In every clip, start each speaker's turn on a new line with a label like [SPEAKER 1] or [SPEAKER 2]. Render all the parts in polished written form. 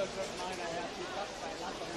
[SPEAKER 1] Mine, I have to cut by lot of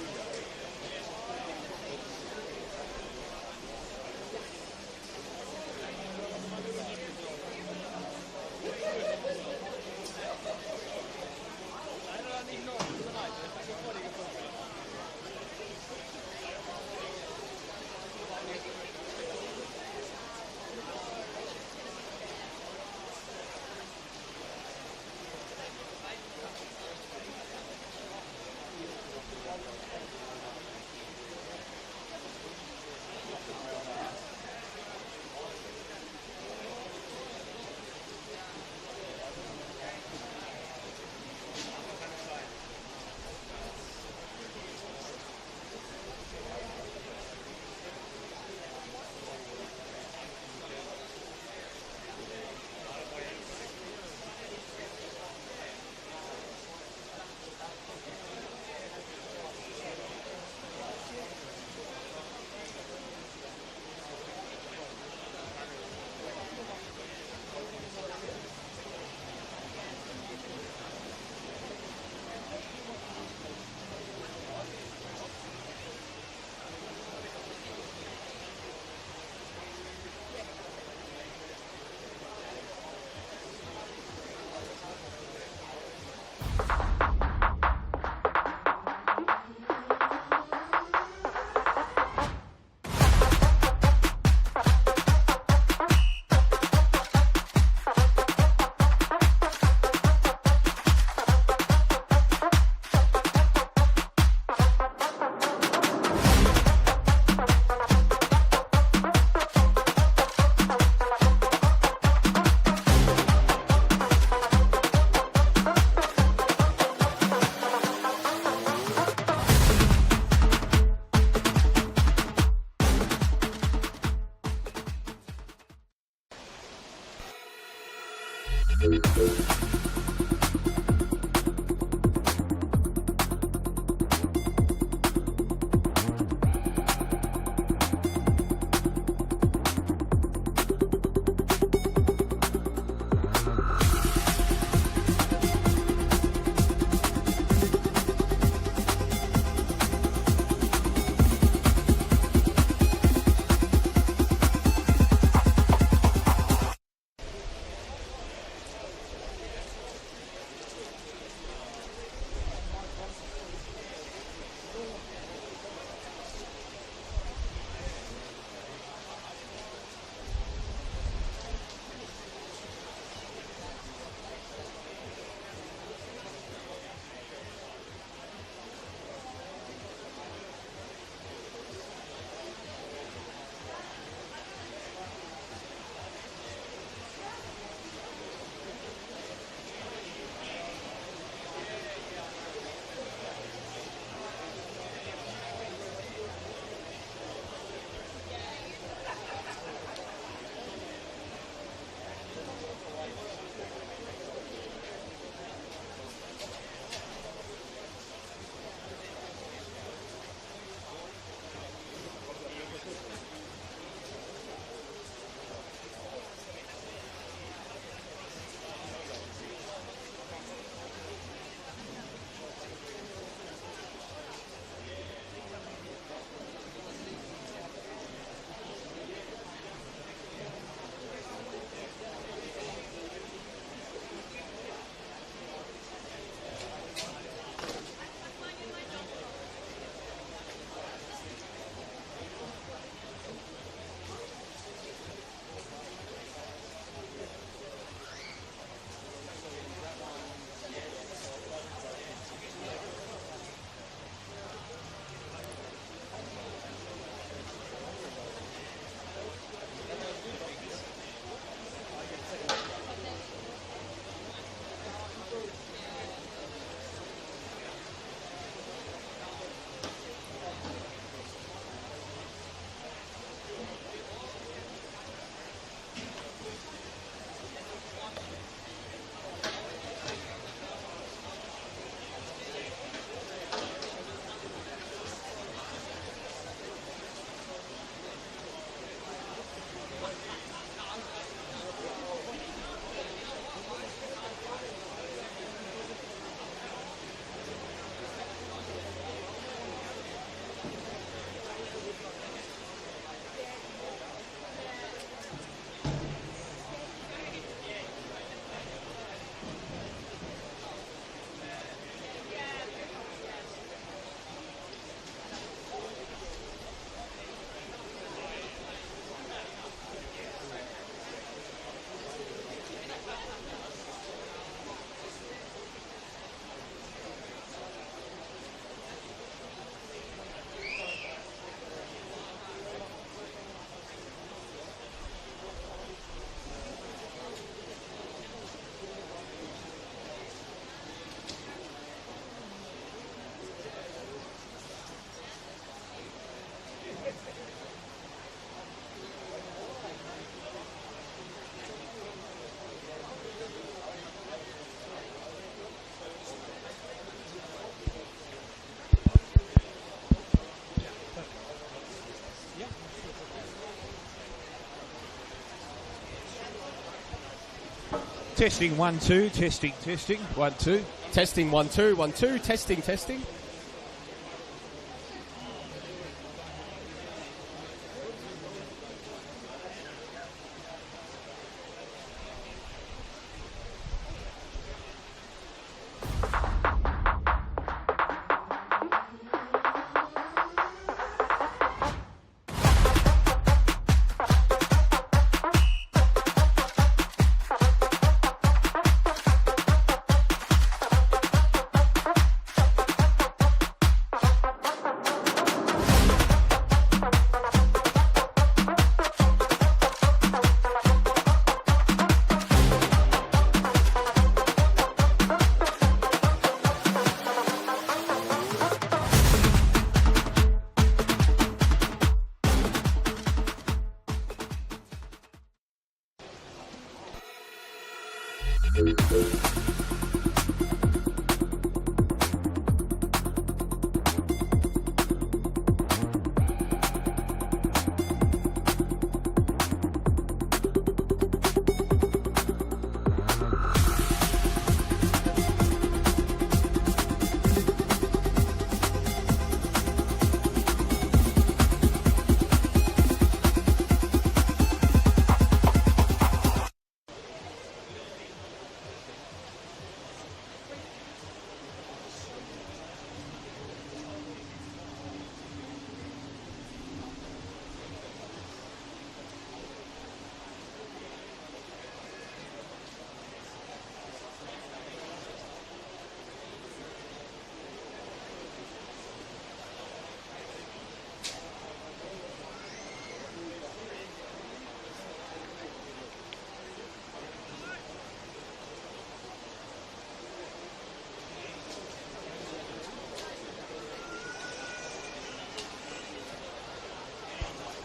[SPEAKER 1] Testing 1 2, testing 1 2.
[SPEAKER 2] Testing 1 2 1 2, testing.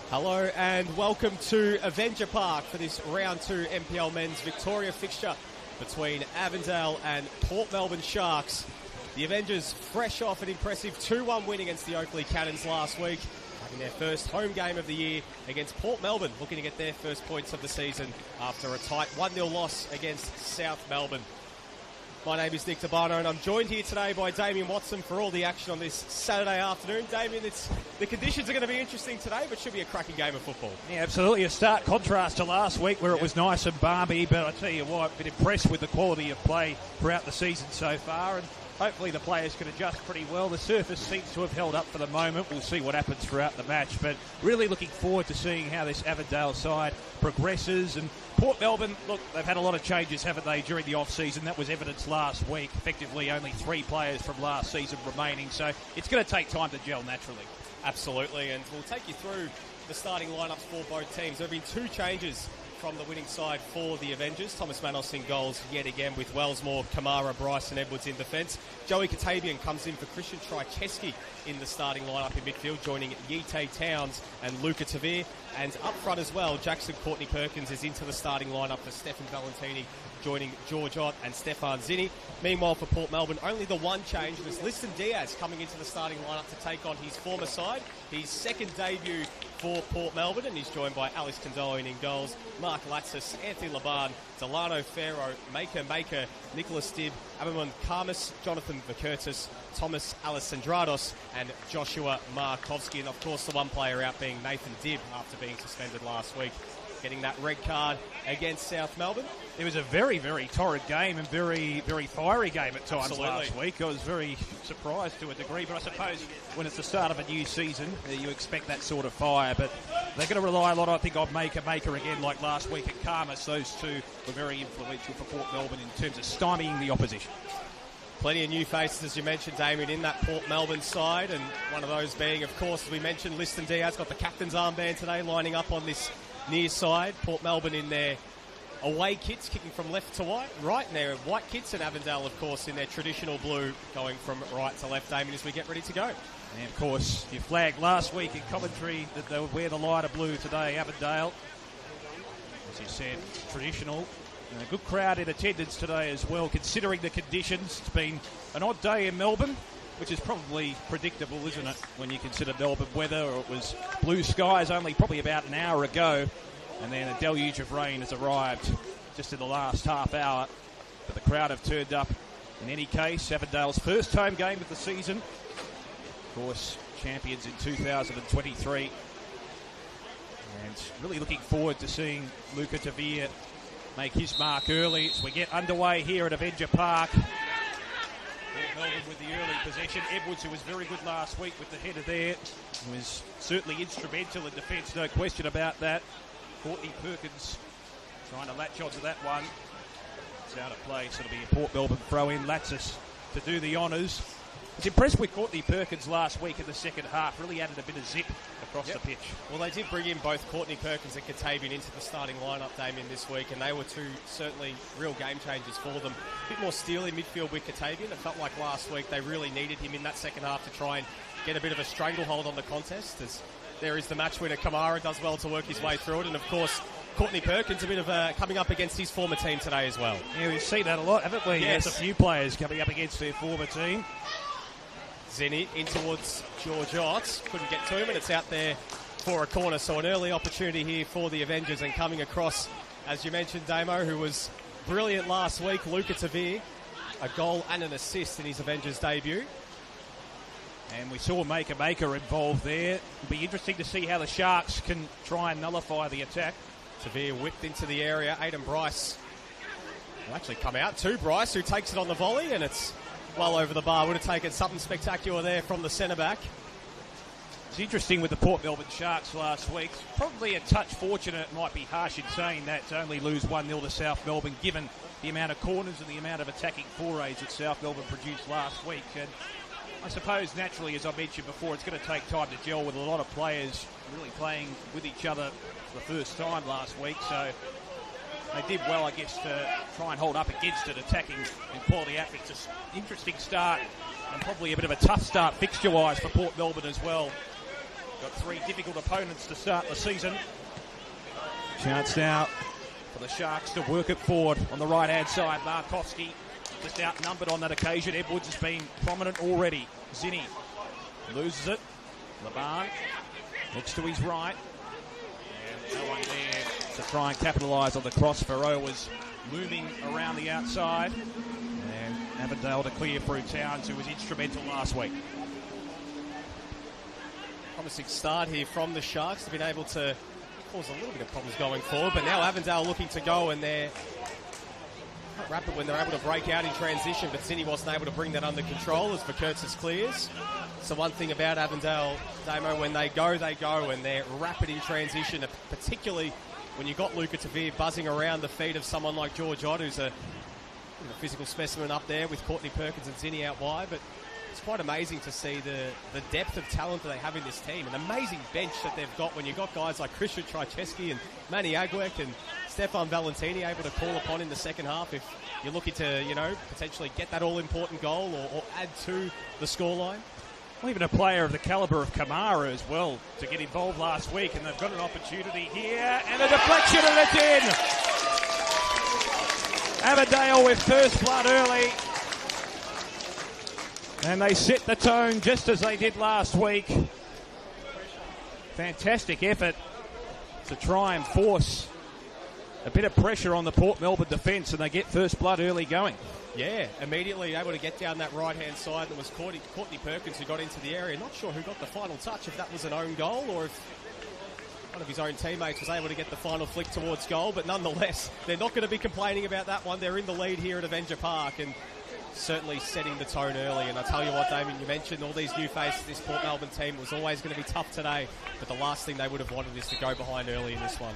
[SPEAKER 2] Hello and welcome to Avenger Park for this round 2 NPL Men's Victoria fixture between Avondale and Port Melbourne Sharks. The Avengers fresh off an impressive 2-1 win against the Oakleigh Cannons last week, having their first home game of the year against Port Melbourne, looking to get their first points of the season after a tight 1-0 loss against South Melbourne. My name is Nick Tabano and I'm joined here today by Damien Watson for all the action on this Saturday afternoon. Damien, the conditions are going to be interesting today, but should be a cracking game of football.
[SPEAKER 1] Yeah, absolutely. A stark contrast to last week where it was nice and balmy, but I tell you what, I've been impressed with the quality of play throughout the season so far, and hopefully the players can adjust pretty well. The surface seems to have held up for the moment. We'll see what happens throughout the match, but really looking forward to seeing how this Avondale side progresses. And Port Melbourne, look, they've had a lot of changes, haven't they, during the off-season? That was evidenced last week. Effectively only 3 players from last season remaining, so it's going to take time to gel naturally.
[SPEAKER 2] Absolutely, and we'll take you through the starting lineups for both teams. There have been 2 changes from the winning side for the Avengers. Thomas Manos in goals yet again, with Wellsmore, Kamara, Bryson Edwards in defence. Joey Katabian comes in for Christian Trycheski in the starting lineup in midfield, joining Yite Towns and Luca Tavir. And up front as well, Jackson Courtney Perkins is into the starting lineup for Stefan Valentini, joining George Ott and Stefan Zinni. Meanwhile, for Port Melbourne, only the one change was Liston Diaz coming into the starting lineup to take on his former side. His second debut for Port Melbourne, and he's joined by Alex Condoin in goals, Mark Latsis, Anthony Laban, Delano Ferro, Maker, Nicholas Dibb, Abamon Karmas, Jonathan Vakurtis, Thomas Alessandrados, and Joshua Markovsky. And of course, the one player out being Nathan Dibb after being suspended last week, getting that red card against South Melbourne.
[SPEAKER 1] It was a very, very torrid game and very, very fiery game at times.
[SPEAKER 2] Absolutely.
[SPEAKER 1] Last week. I was very surprised to a degree, but I suppose when it's the start of a new season, you expect that sort of fire. But they're going to rely a lot, I think, on Maker again, like last week at Karmas. Those two were very influential for Port Melbourne in terms of stymieing the opposition.
[SPEAKER 2] Plenty of new faces, as you mentioned, Damien, in that Port Melbourne side, and one of those being, of course, as we mentioned, Liston Diaz got the captain's armband today, lining up on this near side. Port Melbourne in their away kits, kicking from left to right in their white kits, and Avondale, of course, in their traditional blue, going from right to left, Damien, as we get ready to go.
[SPEAKER 1] And, of course, you flagged last week in commentary that they would wear the lighter blue today, Avondale. As you said, traditional. And a good crowd in attendance today as well, considering the conditions. It's been an odd day in Melbourne, which is probably predictable, isn't it, when you consider Melbourne weather? Or it was blue skies only probably about an hour ago, and then a deluge of rain has arrived just in the last half hour. But the crowd have turned up in any case. Avondale's first home game of the season. Of course, champions in 2023. And really looking forward to seeing Luca Tavia make his mark early as we get underway here at Avenger Park. Melbourne with the early possession. Edwards, who was very good last week with the header there, was certainly instrumental in defence, no question about that. Courtney Perkins trying to latch onto that one. It's out of play, so it'll be a Port Melbourne throw-in. Latsis to do the honours. I was impressed with Courtney Perkins last week in the second half. Really added a bit of zip across the pitch. Well,
[SPEAKER 2] they did bring in both Courtney Perkins and Katavian into the starting lineup, Damien, this week, and they were two certainly real game changers for them. A bit more steel in midfield with Katavian. It felt like last week they really needed him in that second half to try and get a bit of a stranglehold on the contest, as there is the match winner. Kamara does well to work his way through it, and of course Courtney Perkins a bit of coming up against his former team today as well.
[SPEAKER 1] Yeah, we've seen that a lot, haven't we?
[SPEAKER 2] Yes.
[SPEAKER 1] There's a few players coming up against their former team.
[SPEAKER 2] Zenny in towards George Ott. Couldn't get to him, and it's out there for a corner. So an early opportunity here for the Avengers, and coming across, as you mentioned, Damo, who was brilliant last week, Luca Tavir, a goal and an assist in his Avengers debut.
[SPEAKER 1] And we saw Maker involved there. It'll be interesting to see how the Sharks can try and nullify the attack.
[SPEAKER 2] Tavir whipped into the area. Aidan Bryce will actually come out to Bryce, who takes it on the volley, and it's well over the bar. Would have taken something spectacular there from the centre-back.
[SPEAKER 1] It's interesting with the Port Melbourne Sharks last week. Probably a touch fortunate, might be harsh in saying that, to only lose 1-0 to South Melbourne, given the amount of corners and the amount of attacking forays that South Melbourne produced last week. And I suppose, naturally, as I mentioned before, it's going to take time to gel with a lot of players really playing with each other for the first time last week. So they did well, I guess, to try and hold up against it, attacking and quality outfits. It's an interesting start and probably a bit of a tough start fixture-wise for Port Melbourne as well. Got three difficult opponents to start the season. Chance now for the Sharks to work it forward on the right-hand side. Markowski just outnumbered on that occasion. Edwards has been prominent already. Zinni loses it. Laban looks to his right. And no one there to try and capitalise on the cross. Farrow was moving around the outside. And Avondale to clear through Towns, who was instrumental last week.
[SPEAKER 2] Promising start here from the Sharks. They've been able to cause a little bit of problems going forward, but now Avondale looking to go, and they're quite rapid when they're able to break out in transition, but Zinni wasn't able to bring that under control as Vakurtzis clears. So one thing about Avondale, Damo, when they go, and they're rapid in transition, particularly when you've got Luca Tavir buzzing around the feet of someone like George Ott, who's a physical specimen up there with Courtney Perkins and Zinni out wide. But it's quite amazing to see the depth of talent that they have in this team. An amazing bench that they've got when you've got guys like Christian Trycheski and Manny Agwek and Stefan Valentini able to call upon in the second half if you're looking to, potentially get that all-important goal or add to the scoreline.
[SPEAKER 1] Well, even a player of the calibre of Kamara as well to get involved last week, and they've got an opportunity here, and a deflection, and it's in! Avondale with first blood early. And they set the tone just as they did last week. Fantastic effort to try and force a bit of pressure on the Port Melbourne defence, and they get first blood early going.
[SPEAKER 2] Yeah, immediately able to get down that right-hand side. It was Courtney Perkins who got into the area. Not sure who got the final touch, if that was an own goal or if one of his own teammates was able to get the final flick towards goal. But nonetheless, they're not going to be complaining about that one. They're in the lead here at Avenger Park, and certainly setting the tone early. And I tell you what, Damien, you mentioned all these new faces. This Port Melbourne team was always going to be tough today, but the last thing they would have wanted is to go behind early in this one.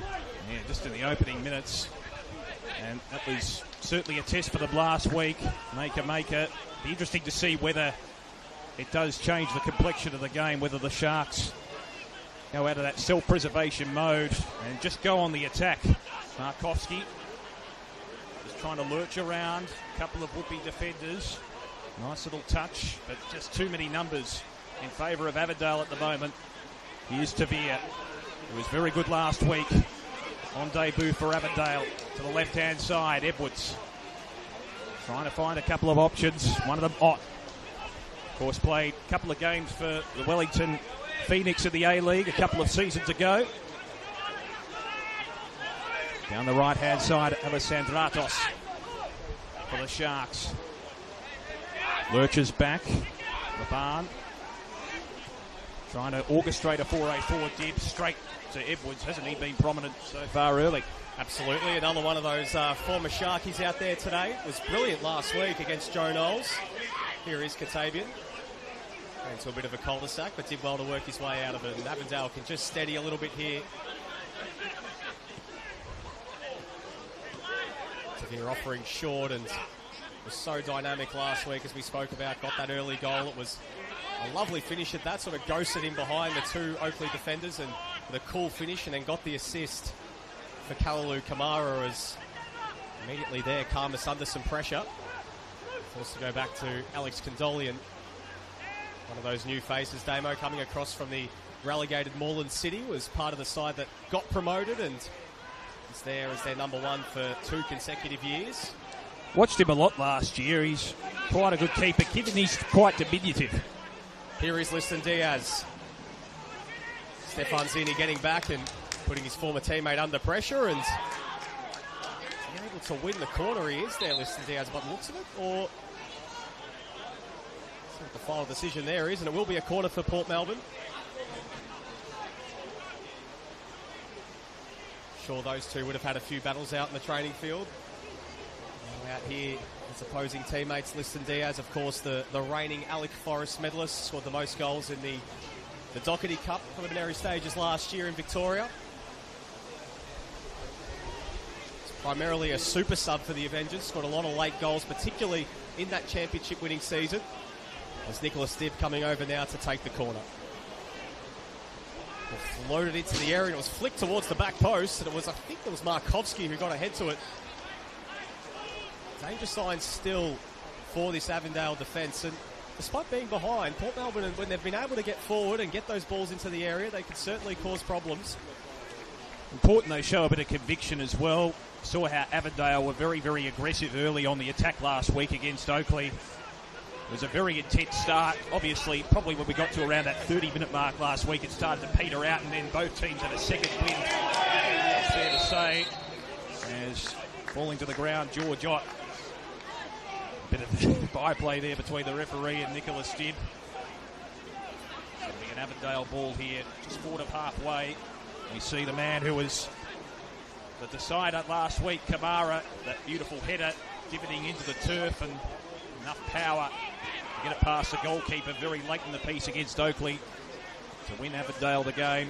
[SPEAKER 1] Yeah, just in the opening minutes. And that was certainly a test for them last week. Maker. Be interesting to see whether it does change the complexion of the game, whether the Sharks go out of that self-preservation mode and just go on the attack. Markowski just trying to lurch around a couple of would-be defenders. Nice little touch, but just too many numbers in favour of Avondale at the moment. Here's Tavir, who was very good last week on debut for Avondale. To the left-hand side, Edwards trying to find a couple of options. One of them, Ott. Of course, played a couple of games for the Wellington Phoenix in the A-League a couple of seasons ago. Down the right-hand side, Alessandratos for the Sharks. Lurches back. Laban trying to orchestrate a 4-8-4 dip straight to Edwards. Hasn't he been prominent so far early?
[SPEAKER 2] Absolutely. Another one of those former Sharkies out there today. Was brilliant last week against Joe Knowles. Here is Katavian. Into a bit of a cul-de-sac, but did well to work his way out of it. And Avondale can just steady a little bit here. They're offering short and was so dynamic last week, as we spoke about. Got that early goal. It was a lovely finish at that. Sort of ghosted in behind the two Oakley defenders and with a cool finish, and then got the assist for Kalalu Kamara as immediately there, Karmas under some pressure. Forced to go back to Alex Condolian. One of those new faces, Damo, coming across from the relegated Moreland City, was part of the side that got promoted and is there as their number one for 2 consecutive years.
[SPEAKER 1] Watched him a lot last year. He's quite a good keeper, given he's quite diminutive.
[SPEAKER 2] Here is Liston Diaz. Stefan Zini getting back and putting his former teammate under pressure, and able to win the corner. He is there, Liston Diaz, but looks of it, or the final decision there is, and it will be a corner for Port Melbourne. Sure, those two would have had a few battles out in the training field. Out here, as opposing teammates, Liston Diaz, of course, the reigning Alec Forrest medalist, scored the most goals in the Doherty Cup preliminary stages last year in Victoria. It's primarily a super sub for the Avengers, scored a lot of late goals, particularly in that championship winning season. As Nicholas Dibb coming over now to take the corner. Floated into the area and it was flicked towards the back post, and I think it was Markovski who got ahead to it. Danger signs still for this Avondale defence, and despite being behind, Port Melbourne, when they've been able to get forward and get those balls into the area, they can certainly cause problems.
[SPEAKER 1] Important they show a bit of conviction as well. Saw how Avondale were very, very aggressive early on the attack last week against Oakley. It was a very intense start. Obviously, probably when we got to around that 30-minute mark last week, it started to peter out, and then both teams had a second win. It's fair to say, as falling to the ground, George Ott. A bit of byplay there between the referee and Nicholas Dibb. It's going to be an Avondale ball here, just forward of halfway. We see the man who was the decider last week, Kamara, that beautiful header, divoting into the turf, and enough power to get it past the goalkeeper very late in the piece against Oakley to win Avondale the game.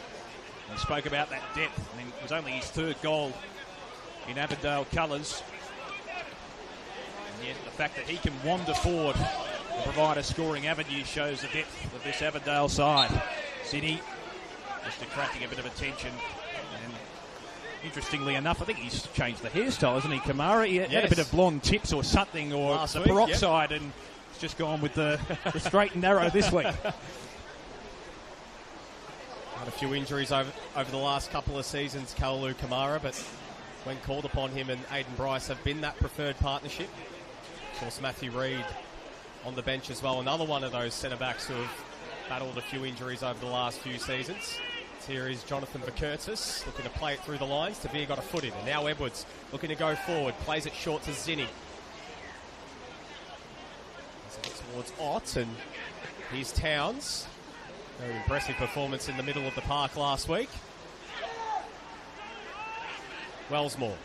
[SPEAKER 1] We spoke about that depth. I mean, it was only his 3rd goal in Avondale colours. And yet the fact that he can wander forward and provide a scoring avenue shows the depth of this Avondale side. Sydney just attracting a bit of attention. And interestingly enough, I think he's changed the hairstyle, hasn't he, Kamara? He had a bit of blonde tips or something, or last the week, peroxide, and he's just gone with the straight and narrow this week.
[SPEAKER 2] Had a few injuries over the last couple of seasons, Kalalu Kamara, but when called upon, him and Aiden Bryce have been that preferred partnership. Of course, Matthew Reid on the bench as well, another one of those centre-backs who have battled a few injuries over the last few seasons. Here is Jonathan Vakurtis looking to play it through the lines. Tavir got a foot in, and now Edwards looking to go forward. Plays it short to Zinni. Towards Ott, and here's Towns. Very impressive performance in the middle of the park last week. Wellsmore.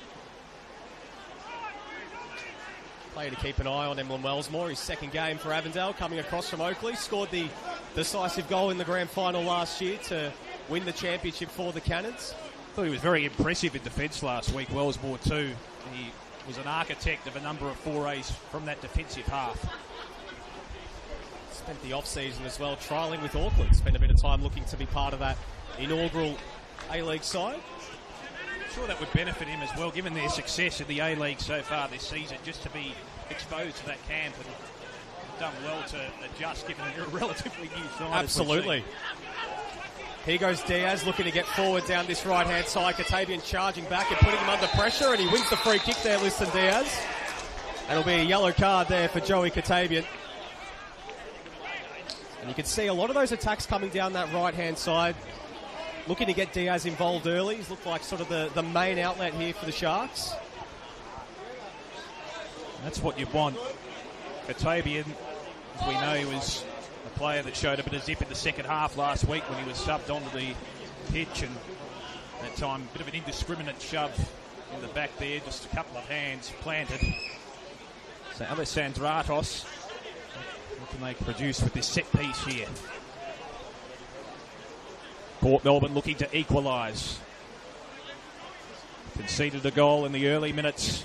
[SPEAKER 2] Player to keep an eye on, Emlyn Wellsmore. His 2nd game for Avondale, coming across from Oakley. Scored the decisive goal in the grand final last year to win the championship for the Cannons.
[SPEAKER 1] I thought he was very impressive in defence last week, Wellsmore too. He was an architect of a number of forays from that defensive half.
[SPEAKER 2] Spent the off-season as well trialling with Auckland. Spent a bit of time looking to be part of that inaugural A-League side.
[SPEAKER 1] I'm sure that would benefit him as well, given their success in the A-League so far this season, just to be exposed to that camp, and done well to adjust, given they're a relatively new side.
[SPEAKER 2] Absolutely. Here goes Diaz looking to get forward down this right-hand side. Katavian charging back and putting him under pressure, and he wins the free kick there, Liston Diaz. That'll be a yellow card there for Joey Katavian. And you can see a lot of those attacks coming down that right-hand side. looking to get Diaz involved early. He's looked like sort of the main outlet here for the Sharks.
[SPEAKER 1] That's what you want. Katabian, as we know, he was a player that showed a bit of zip in the second half last week when he was subbed onto the pitch, and that time a bit of an indiscriminate shove in the back there, just a couple of hands planted. So Alessandratos, what can they produce with this set piece here? Port Melbourne looking to equalise. Conceded a goal in the early minutes.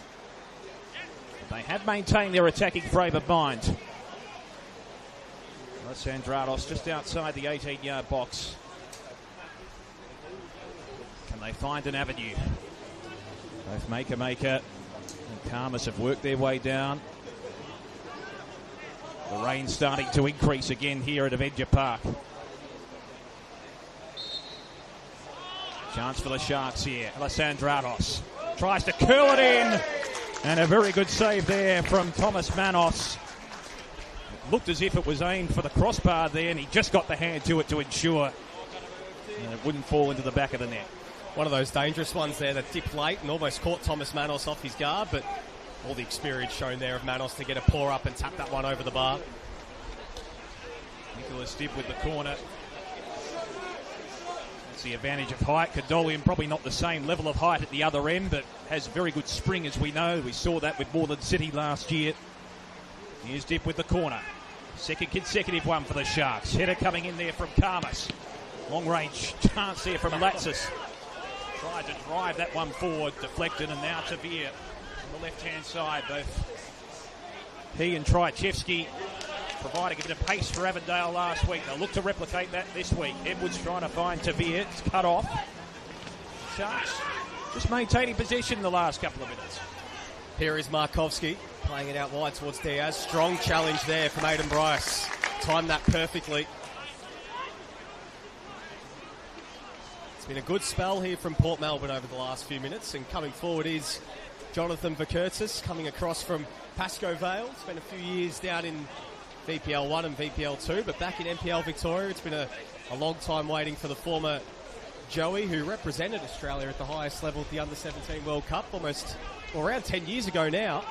[SPEAKER 1] They have maintained their attacking frame of mind. Alessandratos just outside the 18-yard box. Can they find an avenue? Both Maker and Karmas have worked their way down. The rain starting to increase again here at Avenger Park. Chance for the Sharks here. Alessandratos tries to curl it in. And a very good save there from Thomas Manos. It looked as if it was aimed for the crossbar there, and he just got the hand to it to ensure it wouldn't fall into the back of the net.
[SPEAKER 2] One of those dangerous ones there that dipped late and almost caught Thomas Manos off his guard, but all the experience shown there of Manos to get a paw up and tap that one over the bar.
[SPEAKER 1] Nicholas Dibb with the corner. That's the advantage of height. Kadolian probably not the same level of height at the other end, but has very good spring, as we know. We saw that with Moreland City last year. Here's Dibb with the corner. Second consecutive one for the Sharks. Header coming in there from Karmas. Long range chance there from Latsis. Tried to drive that one forward, deflected, and now Tavir on the left-hand side. Both he and Trychevsky providing a bit of pace for Avondale last week. They'll look to replicate that this week. Edwards trying to find Tavir. It's cut off. Sharks just maintaining possession the last couple of minutes.
[SPEAKER 2] Here is Markovski playing it out wide towards Diaz. Strong challenge there from Aidan Bryce. Timed that perfectly. It's been a good spell here from Port Melbourne over the last few minutes, and coming forward is Jonathan Vakurtis coming across from Pascoe Vale. Spent a few years down in VPL 1 and VPL 2, but back in NPL Victoria. It's been a long time waiting for the former Joey, who represented Australia at the highest level at the Under-17 World Cup around 10 years ago now.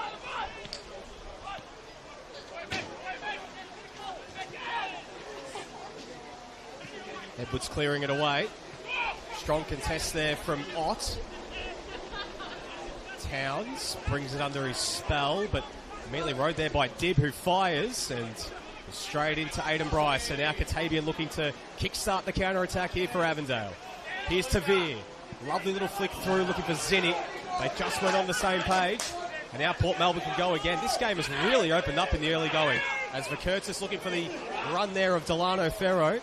[SPEAKER 2] Edwards clearing it away. Strong contest there from Ott. Towns brings it under his spell, but immediately rode there by Dibb, who fires, and straight into Aidan Bryce. And now Katabian looking to kickstart the counter-attack here for Avondale. Here's Tavir. Lovely little flick through, looking for Zinni. They just went on the same page. And now Port Melbourne can go again. This game has really opened up in the early going. As Vakurtis looking for the run there of Delano Ferro.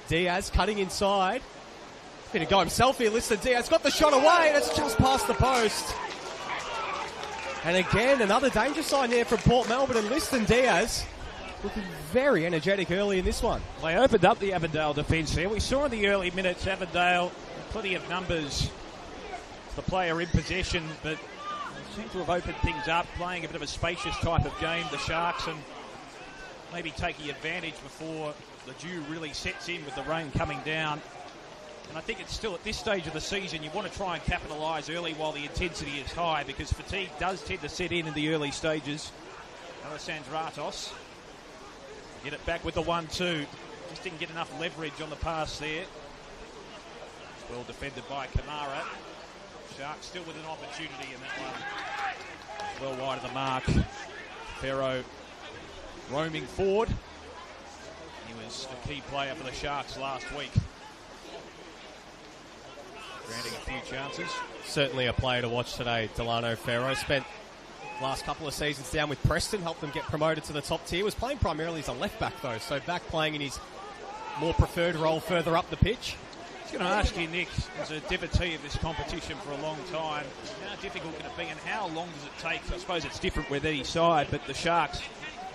[SPEAKER 2] Diaz cutting inside. Going to go himself here. Listen, Diaz got the shot away, and it's just past the post. And again, another danger sign there from Port Melbourne, and Liston Diaz looking very energetic early in this one.
[SPEAKER 1] They opened up the Avondale defence there. We saw in the early minutes Avondale, plenty of numbers, the player in possession, but seem to have opened things up, playing a bit of a spacious type of game, the Sharks, and maybe taking advantage before the dew really sets in with the rain coming down. And I think it's still at this stage of the season, you want to try and capitalise early while the intensity is high, because fatigue does tend to set in the early stages. Alessandratos get it back with the 1-2. Just didn't get enough leverage on the pass there. Well defended by Kamara. Sharks still with an opportunity in that one. Well wide of the mark. Ferro roaming forward. He was a key player for the Sharks last week. Granting a few chances.
[SPEAKER 2] Certainly a player to watch today, Delano Ferro. Spent last couple of seasons down with Preston, helped them get promoted to the top tier. Was playing primarily as a left back though, so back playing in his more preferred role further up the pitch.
[SPEAKER 1] I was going to ask you, Nick, as a devotee of this competition for a long time, how difficult can it be and how long does it take? I suppose it's different with each side, but the Sharks,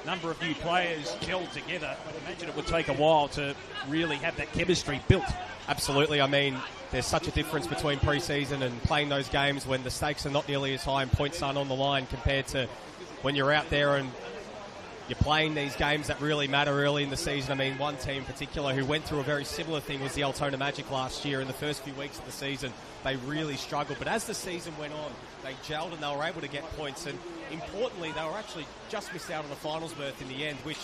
[SPEAKER 1] number of new players gelled together. I imagine it would take a while to really have that chemistry built.
[SPEAKER 2] Absolutely. I mean, there's such a difference between pre-season and playing those games when the stakes are not nearly as high and points aren't on the line compared to when you're out there and you're playing these games that really matter early in the season. I mean, one team in particular who went through a very similar thing was the Altona Magic last year. In the first few weeks of the season, they really struggled. But as the season went on, they gelled and they were able to get points. And importantly, they were actually just missed out on the finals berth in the end, which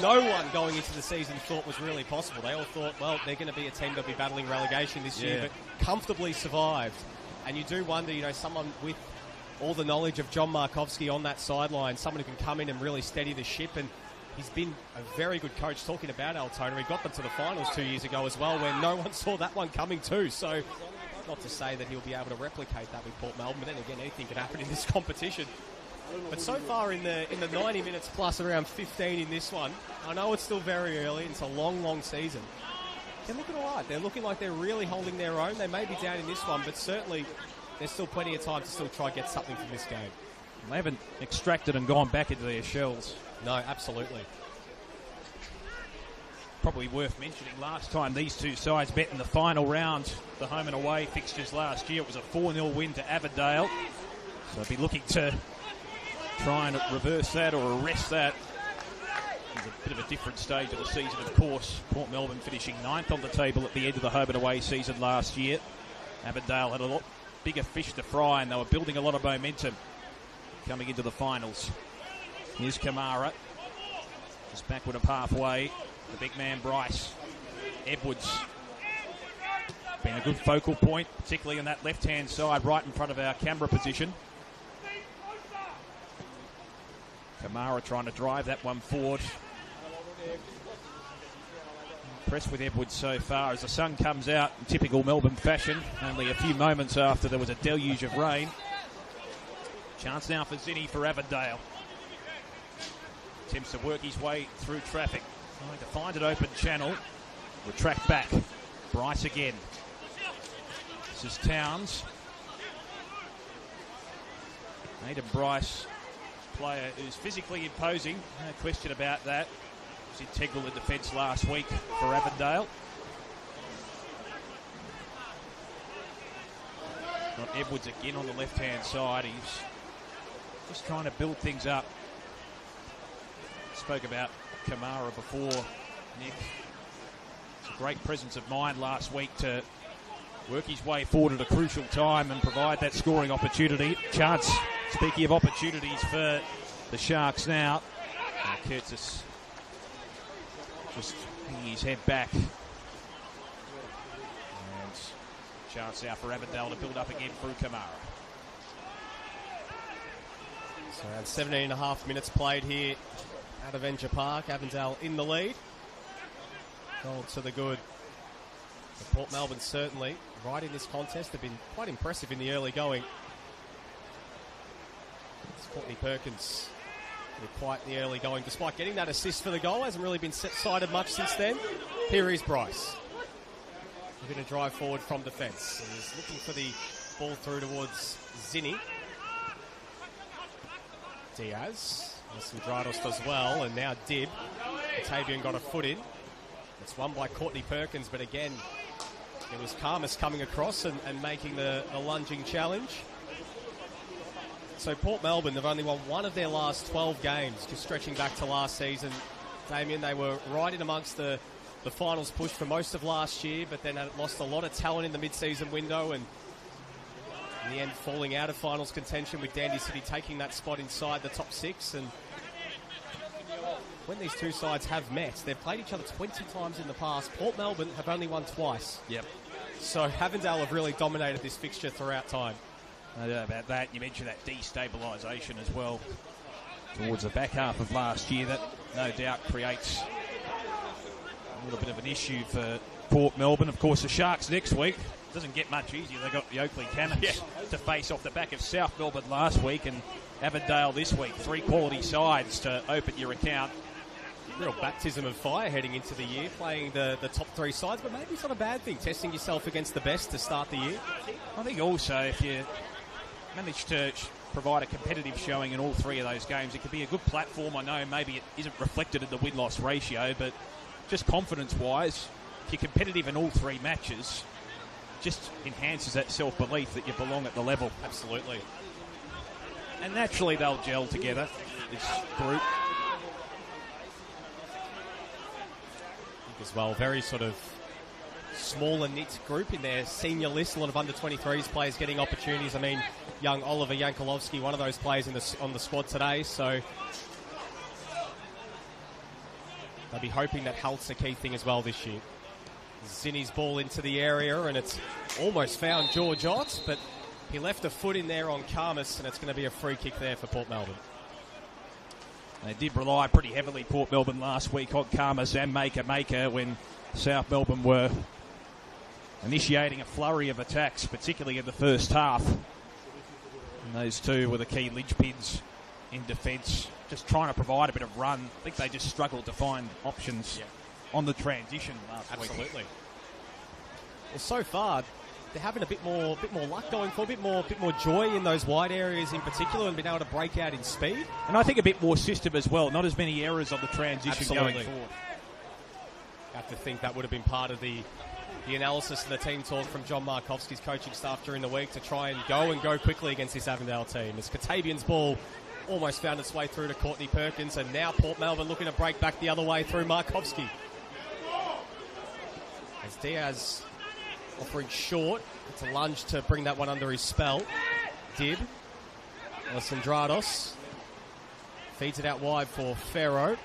[SPEAKER 2] no one going into the season thought was really possible. They all thought, well, they're going to be a team that'll be battling relegation this year, but comfortably survived. And you do wonder, you know, someone with all the knowledge of John Markovsky on that sideline, someone who can come in and really steady the ship. And he's been a very good coach. Talking about Altona, he got them to the finals 2 years ago as well, where no one saw that one coming too. So not to say that he'll be able to replicate that with Port Melbourne, but then again, anything can happen in this competition. But so far in the 90 minutes plus around 15 in this one, I know it's still very early, it's a long season. They're looking all right. They're looking like they're really holding their own. They may be down in this one, but certainly there's still plenty of time to still try and get something from this game.
[SPEAKER 1] They haven't extracted and gone back into their shells.
[SPEAKER 2] No, absolutely.
[SPEAKER 1] Probably worth mentioning, last time these two sides met in the final round, the home and away fixtures last year, it was a 4-0 win to Avondale. So they'll be looking to try and reverse that or arrest that. It's a bit of a different stage of the season, of course. Port Melbourne finishing 9th on the table at the end of the home and away season last year. Avondale had a lot bigger fish to fry, and they were building a lot of momentum coming into the finals. Here's Kamara, just backward of halfway. The big man Bryce Edwards been a good focal point, particularly on that left-hand side, right in front of our camera position. Kamara trying to drive that one forward. Impressed with Edwards so far as the sun comes out in typical Melbourne fashion, only a few moments after there was a deluge of rain. Chance now for Zinni for Avondale. Attempts to work his way through traffic. Trying to find an open channel. Retract back. Bryce again. This is Towns. Aidan Bryce, player who's physically imposing. No question about that. Was integral in defence last week for Avondale. Got Edwards again on the left-hand side. He's just trying to build things up. Spoke about Kamara before, Nick. It's a great presence of mind last week to work his way forward at a crucial time and provide that scoring opportunity. Chance, speaking of opportunities for the Sharks now. Curtis just hanging his head back. And chance now for Avondale to build up again through Kamara.
[SPEAKER 2] So around 17 and a half minutes played here at Avenger Park. Avondale in the lead. Goal to the good. But Port Melbourne certainly right in this contest. They've been quite impressive in the early going. It's Courtney Perkins with quite the early going. Despite getting that assist for the goal, hasn't really been set-sided much since then. Here is Bryce. We're going to drive forward from defence. He's looking for the ball through towards Zinni. Diaz. Some Drados as well, and now Dib. Tavian got a foot in. It's won by Courtney Perkins, but again, it was Karmas coming across and making the lunging challenge. So Port Melbourne, they've only won one of their last 12 games, just stretching back to last season. Damien, they were right in amongst the finals push for most of last year, but then had lost a lot of talent in the mid-season window, and in the end falling out of finals contention with Dandy City taking that spot inside the top six. And when these two sides have met, they've played each other 20 times in the past. Port Melbourne have only won twice.
[SPEAKER 1] Yep.
[SPEAKER 2] So Avondale have really dominated this fixture throughout time.
[SPEAKER 1] No doubt about that. You mentioned that destabilisation as well towards the back half of last year. That no doubt creates a little bit of an issue for Port Melbourne. Of course, the Sharks next week. Doesn't get much easier. They've got the Oakley Cannons to face off the back of South Melbourne last week and Avondale this week. Three quality sides to open your account.
[SPEAKER 2] Real baptism of fire heading into the year, playing the top three sides, but maybe it's not a bad thing, testing yourself against the best to start the year.
[SPEAKER 1] I think also if you manage to provide a competitive showing in all three of those games, it could be a good platform. I know maybe it isn't reflected in the win-loss ratio, but just confidence-wise, if you're competitive in all three matches, just enhances that self-belief that you belong at the level.
[SPEAKER 2] Absolutely.
[SPEAKER 1] And naturally they'll gel together, this group.
[SPEAKER 2] as well. Very sort of smaller knit group in their senior list. A lot of under-23s players getting opportunities. I mean, young Oliver Yankolovsky, one of those players on the squad today. So they'll be hoping that health's a key thing as well this year. Zinni's ball into the area, and it's almost found George Ott, but he left a foot in there on Karmas, and it's going to be a free kick there for Port Melbourne.
[SPEAKER 1] They did rely pretty heavily, Port Melbourne, last week on Karmas and Maker when South Melbourne were initiating a flurry of attacks, particularly in the first half. And those two were the key linchpins in defence, just trying to provide a bit of run. I think they just struggled to find options on the transition last week.
[SPEAKER 2] Absolutely. Well, so far, they're having a bit more luck going forward, a bit more joy in those wide areas in particular, and being able to break out in speed.
[SPEAKER 1] And I think a bit more system as well. Not as many errors on the transition going forward.
[SPEAKER 2] I have to think that would have been part of the analysis of the team talk from John Markovsky's coaching staff during the week to try and go quickly against this Avondale team. As Katabian's ball almost found its way through to Courtney Perkins, and now Port Melbourne looking to break back the other way through Markovsky. As Diaz offering short, it's a lunge to bring that one under his spell. Did. Alessandrados feeds it out wide for Ferro.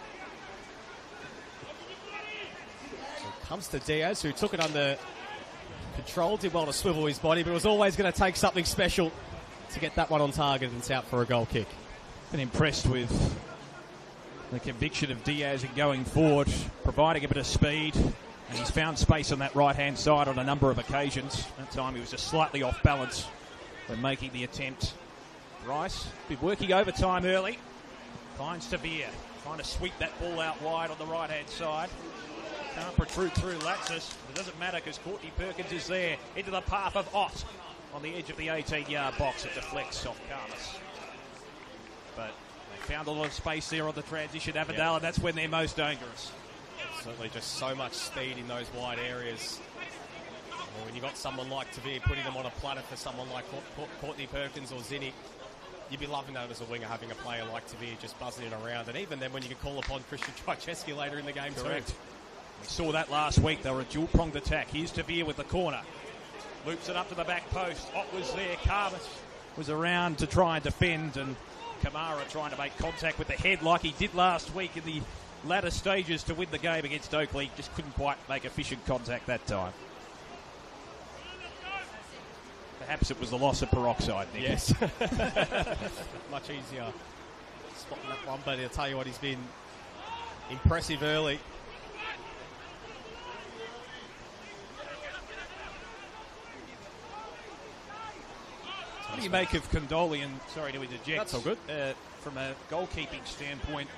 [SPEAKER 2] So it comes to Diaz, who took it under control, did well to swivel his body, but was always going to take something special to get that one on target, and it's out for a goal kick.
[SPEAKER 1] Been impressed with the conviction of Diaz in going forward, providing a bit of speed. And he's found space on that right-hand side on a number of occasions. That time he was just slightly off balance when making the attempt. Bryce, been working overtime early. Finds Tavir, trying to sweep that ball out wide on the right-hand side. Can't protrude through Latsis. It doesn't matter because Courtney Perkins is there. Into the path of Ott on the edge of the 18-yard box. It deflects off Karmas. But they found a lot of space there on the transition, Avondale, and that's when they're most dangerous.
[SPEAKER 2] Certainly just so much speed in those wide areas. Well, when you've got someone like Tavir putting them on a platter for someone like Courtney Perkins or Zinni, you'd be loving that as a winger, having a player like Tavir just buzzing it around. And even then when you can call upon Christian Tchaikovsky later in the game.
[SPEAKER 1] Correct.
[SPEAKER 2] Too.
[SPEAKER 1] We saw that last week. They were a dual-pronged attack. Here's Tavir with the corner. Loops it up to the back post. Ott was there. Karmas was around to try and defend, and Kamara trying to make contact with the head like he did last week in the latter stages to win the game against Oakley. Just couldn't quite make efficient contact that time. Perhaps it was the loss of peroxide, Nick.
[SPEAKER 2] Yes. Much easier spotting that one, but I'll tell you what, he's been impressive early.
[SPEAKER 1] What do you make of Condolian? Sorry to interject.
[SPEAKER 2] That's all good.
[SPEAKER 1] From a goalkeeping standpoint,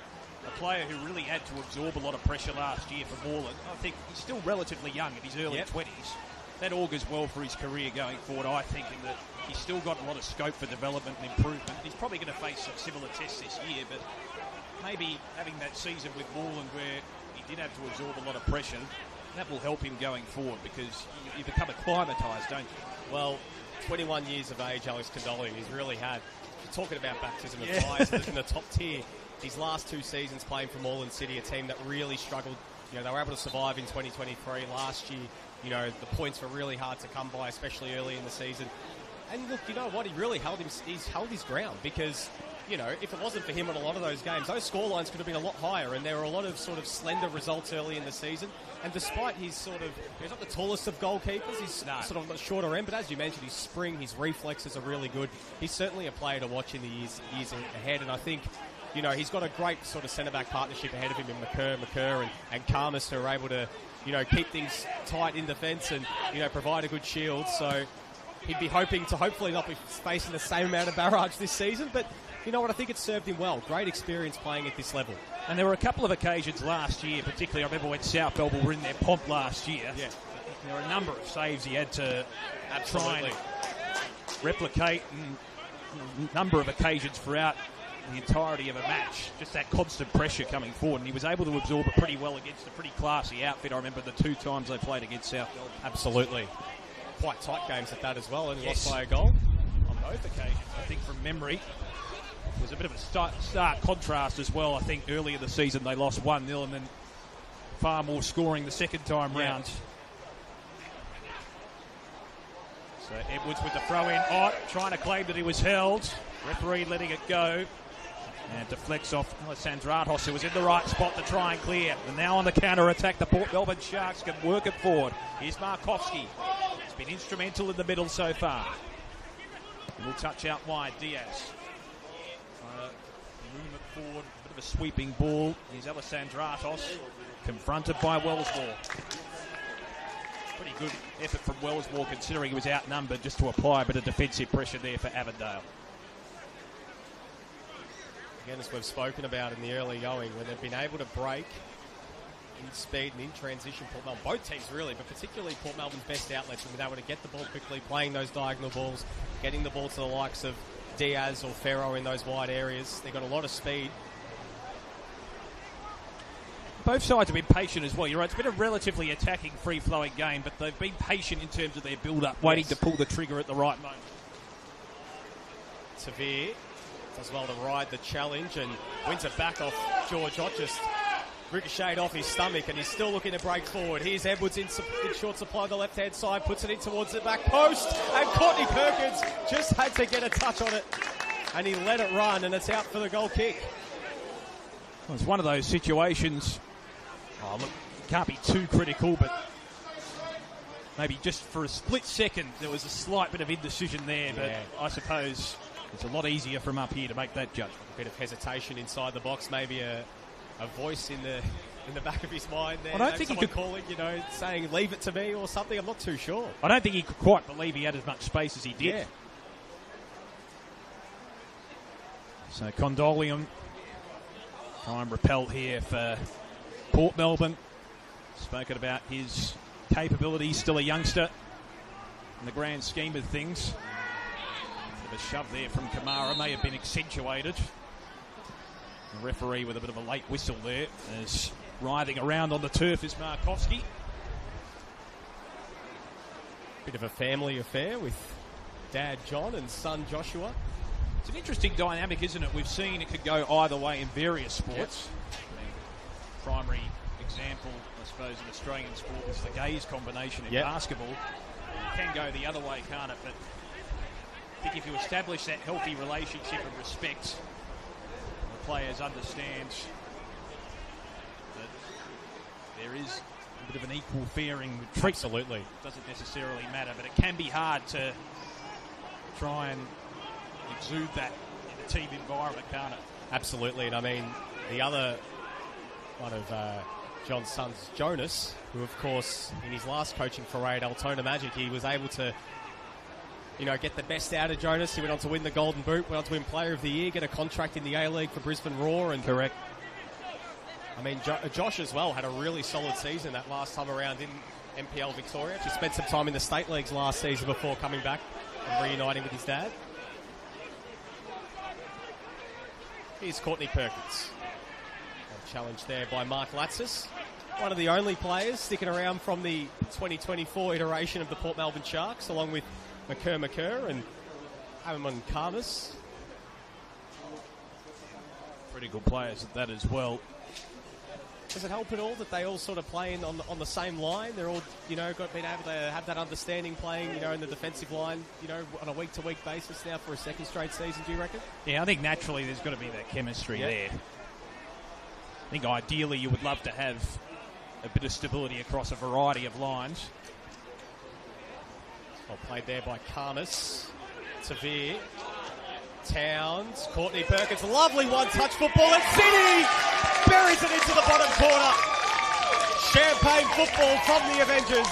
[SPEAKER 1] a player who really had to absorb a lot of pressure last year for Moreland. I think he's still relatively young in his early 20s. That augurs well for his career going forward, I think, in that he's still got a lot of scope for development and improvement. He's probably going to face some similar tests this year, but maybe having that season with Moreland where he did have to absorb a lot of pressure, that will help him going forward because you become acclimatised, don't you?
[SPEAKER 2] Well, 21 years of age, Alex Condolian, he's really had, talking about baptism of fire in the top tier, his last two seasons playing for Moreland City, a team that really struggled. You know, they were able to survive in 2023. Last year, you know, the points were really hard to come by, especially early in the season. And look, you know what? He really held his ground because, you know, if it wasn't for him in a lot of those games, those scorelines could have been a lot higher, and there were a lot of sort of slender results early in the season. And despite his he's not the tallest of goalkeepers, he's sort of the shorter end, but as you mentioned, his spring, his reflexes are really good. He's certainly a player to watch in the years ahead, and I think, you know, he's got a great sort of centre-back partnership ahead of him in McCurr and Karmas, who are able to, you know, keep things tight in defence and, you know, provide a good shield. So he'd be hoping to hopefully not be facing the same amount of barrage this season, but you know what, I think it served him well. Great experience playing at this level.
[SPEAKER 1] And there were a couple of occasions last year, particularly I remember when South Melbourne were in their pomp last year.
[SPEAKER 2] Yeah.
[SPEAKER 1] There were a number of saves he had to try and replicate, and a number of occasions throughout the entirety of a match. Just that constant pressure coming forward, and he was able to absorb it pretty well against a pretty classy outfit. I remember the two times they played against South Melbourne.
[SPEAKER 2] Absolutely. Quite tight games at that as well, and he lost by a goal.
[SPEAKER 1] On both occasions, I think from memory. It was a bit of a stark contrast as well. I think early in the season they lost 1-0, and then far more scoring the second time round. So Edwards with the throw in. Ott trying to claim that he was held. Referee letting it go. And deflects off Alessandratos, who was in the right spot to try and clear. And now on the counter-attack, the Port Melbourne Sharks can work it forward. Here's Markovski. He's been instrumental in the middle so far. We'll touch out wide, Diaz. Room it forward, a bit of a sweeping ball. Here's Alessandratos, confronted by Wellsmore. Pretty good effort from Wellsmore, considering he was outnumbered, just to apply a bit of defensive pressure there for Avondale.
[SPEAKER 2] Again, as we've spoken about in the early going, when they've been able to break in speed and in transition, Port Melbourne, both teams really, but particularly Port Melbourne's best outlets, when they're able to get the ball quickly, playing those diagonal balls, getting the ball to the likes of Diaz or Ferro in those wide areas. They've got a lot of speed.
[SPEAKER 1] Both sides have been patient as well. You're right, it's been a relatively attacking, free-flowing game, but they've been patient in terms of their build-up, waiting to pull the trigger at the right moment.
[SPEAKER 2] Tavir does well to ride the challenge and wins it back off George Ott, just ricocheted off his stomach, and he's still looking to break forward. Here's Edwards in short supply on the left-hand side, puts it in towards the back post, and Courtney Perkins just had to get a touch on it, and he let it run, and it's out for the goal kick.
[SPEAKER 1] Well, it's one of those situations, look, you can't be too critical, but maybe just for a split second there was a slight bit of indecision there, but I suppose it's a lot easier from up here to make that judgment.
[SPEAKER 2] A bit of hesitation inside the box, maybe a voice in the back of his mind there.
[SPEAKER 1] I don't think he could
[SPEAKER 2] calling, saying leave it to me or something. I'm not too sure.
[SPEAKER 1] I don't think he could quite believe he had as much space as he did.
[SPEAKER 2] Yeah.
[SPEAKER 1] So Condolium try and repel here for Port Melbourne. Spoken about his capabilities, still a youngster in the grand scheme of things. A shove there from Kamara may have been accentuated. The referee with a bit of a late whistle there, as writhing around on the turf is Markovski.
[SPEAKER 2] Bit of a family affair with dad John and son Joshua.
[SPEAKER 1] It's an interesting dynamic, isn't it? We've seen it could go either way in various sports. Primary example, I suppose, in Australian sport is the gaze combination in basketball. It can go the other way, can't it? But I think if you establish that healthy relationship and respect, the players understand that there is a bit of an equal faring treatment.
[SPEAKER 2] Absolutely.
[SPEAKER 1] It doesn't necessarily matter, but it can be hard to try and exude that in a team environment, can't it?
[SPEAKER 2] Absolutely, and I mean, the other one of John's sons, Jonas, who of course in his last coaching foray at Altona Magic, he was able to get the best out of Jonas. He went on to win the Golden Boot, went on to win Player of the Year, get a contract in the A-League for Brisbane Roar. And
[SPEAKER 1] correct.
[SPEAKER 2] I mean, Josh as well had a really solid season that last time around in NPL Victoria. He spent some time in the State Leagues last season before coming back and reuniting with his dad. Here's Courtney Perkins. A challenge there by Mark Latsis. One of the only players sticking around from the 2024 iteration of the Port Melbourne Sharks, along with McCurr and Amon Karmas.
[SPEAKER 1] Pretty good players at that as well.
[SPEAKER 2] Does it help at all that they all sort of play on the same line? They're all, been able to have that understanding playing, in the defensive line, on a week-to-week basis now for a second straight season, do you reckon?
[SPEAKER 1] Yeah, I think naturally there's got to be that chemistry there. I think ideally you would love to have a bit of stability across a variety of lines.
[SPEAKER 2] Well played there by Karmas. Tavir. Towns. Courtney Perkins. Lovely one-touch football. And City buries it into the bottom corner. Champagne football from the Avengers.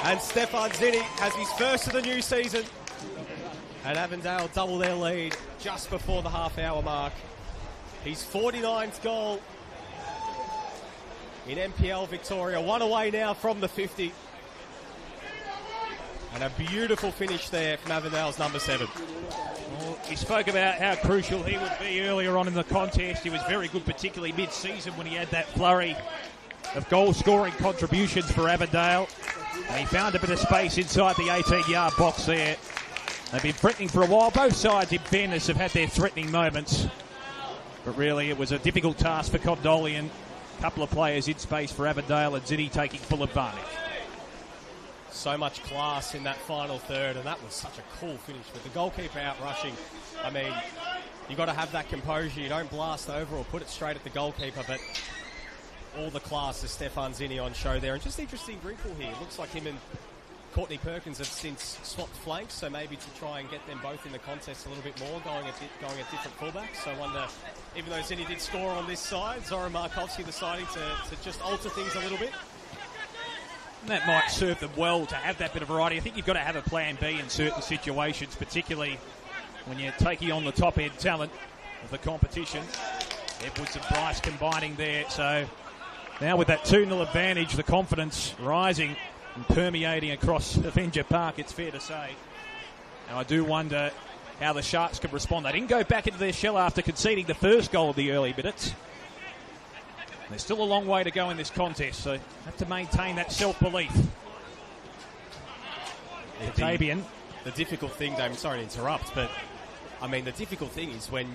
[SPEAKER 2] And Stefan Zinni has his first of the new season. And Avondale double their lead just before the half-hour mark. His 49th goal in NPL Victoria. One away now from the 50. And a beautiful finish there from Avondale's number 7.
[SPEAKER 1] Well, he spoke about how crucial he would be earlier on in the contest. He was very good, particularly mid-season when he had that flurry of goal-scoring contributions for Avondale. And he found a bit of space inside the 18-yard box there. They've been threatening for a while. Both sides, in fairness, have had their threatening moments. But really, it was a difficult task for Condolian A couple of players in space for Avondale and Zinni taking full advantage.
[SPEAKER 2] So much class in that final third, and that was such a cool finish with the goalkeeper out rushing. I mean, you got to have that composure. You don't blast over or put it straight at the goalkeeper, but all the class is Stefan Zinni on show there. And just interesting wrinkle here. Looks like him and Courtney Perkins have since swapped flanks, so maybe to try and get them both in the contest a little bit more, going at different fullbacks. So I wonder, even though Zinni did score on this side, Zoran Markovski deciding to just alter things a little bit.
[SPEAKER 1] And that might serve them well to have that bit of variety. I think you've got to have a plan B in certain situations, particularly when you're taking on the top-end talent of the competition. Edwards and Bryce combining there. So now with that 2-0 advantage, the confidence rising and permeating across Avenger Park, it's fair to say. Now I do wonder how the Sharks can respond. They didn't go back into their shell after conceding the first goal of the early minutes. There's still a long way to go in this contest, so have to maintain that self-belief. Tabian.
[SPEAKER 2] The difficult thing, Dave, I'm sorry to interrupt, but I mean the difficult thing is when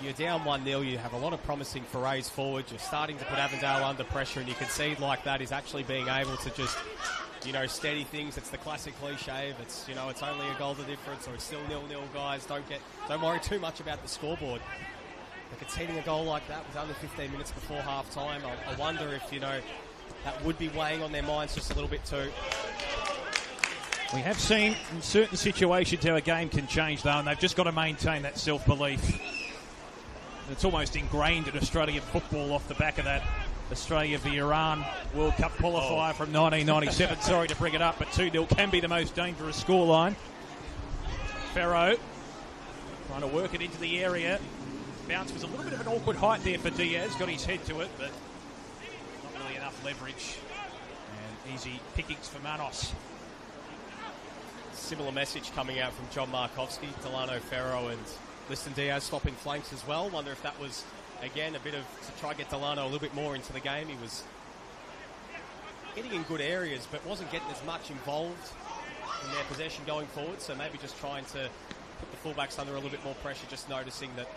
[SPEAKER 2] you're down 1-0, you have a lot of promising forays forward, you're starting to put Avondale under pressure, and you concede like that is actually being able to just steady things. It's the classic cliche of it's only a goal to difference, or it's still 0-0, guys. Don't worry too much about the scoreboard. But conceding a goal like that with under 15 minutes before half-time, I wonder if, that would be weighing on their minds just a little bit too.
[SPEAKER 1] We have seen in certain situations how a game can change, though, and they've just got to maintain that self-belief. It's almost ingrained in Australian football off the back of that Australia v Iran World Cup qualifier from 1997. Sorry to bring it up, but 2-0 can be the most dangerous scoreline. Ferro trying to work it into the area. Bounce was a little bit of an awkward height there for Diaz. Got his head to it, but not really enough leverage. And easy pickings for Manos.
[SPEAKER 2] Similar message coming out from John Markovski, Delano Ferro and Liston Diaz swapping flanks as well. Wonder if that was, again, a bit of to try and get Delano a little bit more into the game. He was getting in good areas, but wasn't getting as much involved in their possession going forward. So maybe just trying to put the fullbacks under a little bit more pressure, just noticing that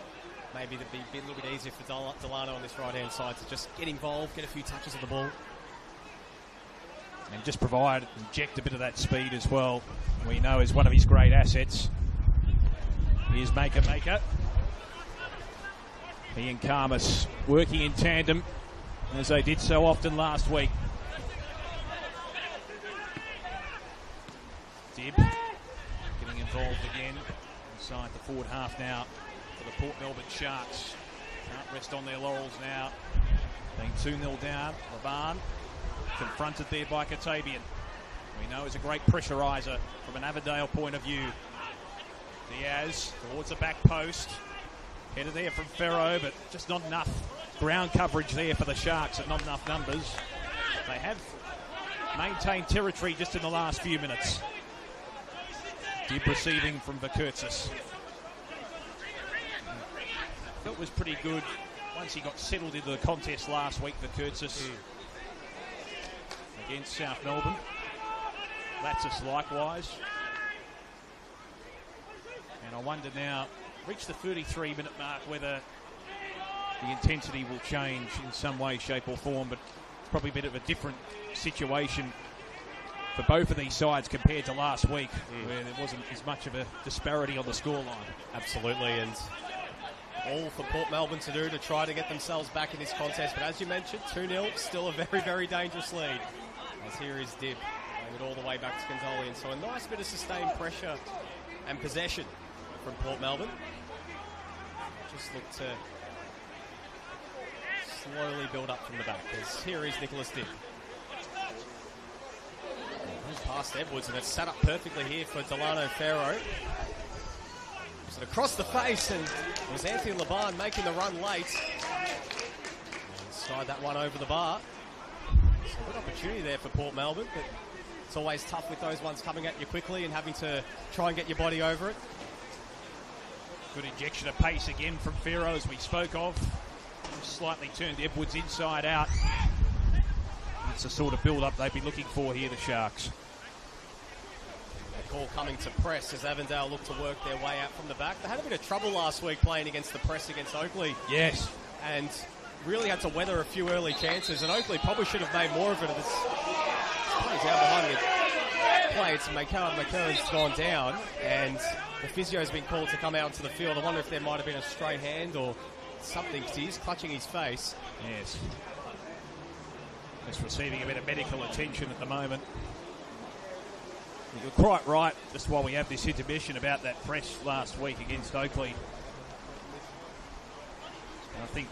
[SPEAKER 2] maybe it'd be a little bit easier for Delano on this right-hand side to just get involved, get a few touches of the ball.
[SPEAKER 1] And just inject a bit of that speed as well. We know is one of his great assets. Here's Maker. He and Karmas working in tandem as they did so often last week. Dibb getting involved again inside the forward half now for the Port Melbourne Sharks. Can't rest on their laurels now. Being 2-0 down, Laban confronted there by Katabian. We know is a great pressuriser from an Avondale point of view. Diaz towards the back post. Headed there from Ferro, but just not enough ground coverage there for the Sharks and not enough numbers. They have maintained territory just in the last few minutes. Deep receiving from Vakurtzis. That was pretty good once he got settled into the contest last week, Vakurtzis. Against South Melbourne. Latsis likewise. And I wonder now, reach the 33-minute mark, whether the intensity will change in some way, shape or form, but it's probably a bit of a different situation for both of these sides compared to last week, where there wasn't as much of a disparity on the scoreline.
[SPEAKER 2] Absolutely, and all for Port Melbourne to do to try to get themselves back in this contest. But as you mentioned, 2-0, still a very, very dangerous lead. As here is Dibb, playing it all the way back to Gonzalian. So a nice bit of sustained pressure and possession from Port Melbourne. Just look to slowly build up from the back, as here is Nicholas Dibb. Past Edwards, and it's set up perfectly here for Delano Ferro. So across the face, and it was Anthony Laban making the run late. And slide that one over the bar. So a good opportunity there for Port Melbourne, but it's always tough with those ones coming at you quickly and having to try and get your body over it.
[SPEAKER 1] Good injection of pace again from Ferro, as we spoke of. Slightly turned Edwards inside out. It's the sort of build-up they'd be looking for here, the Sharks.
[SPEAKER 2] A call coming to press as Avondale look to work their way out from the back. They had a bit of trouble last week playing against the press against Oakley.
[SPEAKER 1] Yes.
[SPEAKER 2] And really had to weather a few early chances, and Oakley probably should have made more of it. This plays out behind me. Played, so McCurran's gone down, and the physio's been called to come out into the field. I wonder if there might have been a stray hand or something, because he's clutching his face.
[SPEAKER 1] Yes. Just receiving a bit of medical attention at the moment. You're quite right, just while we have this intermission, about that press last week against Oakley. And I think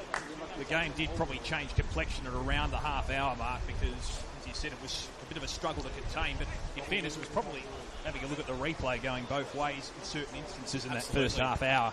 [SPEAKER 1] the game did probably change complexion at around the half-hour mark, because, as you said, it was a bit of a struggle to contain. But in fairness, it was probably, having a look at the replay, going both ways in certain instances in that first half hour.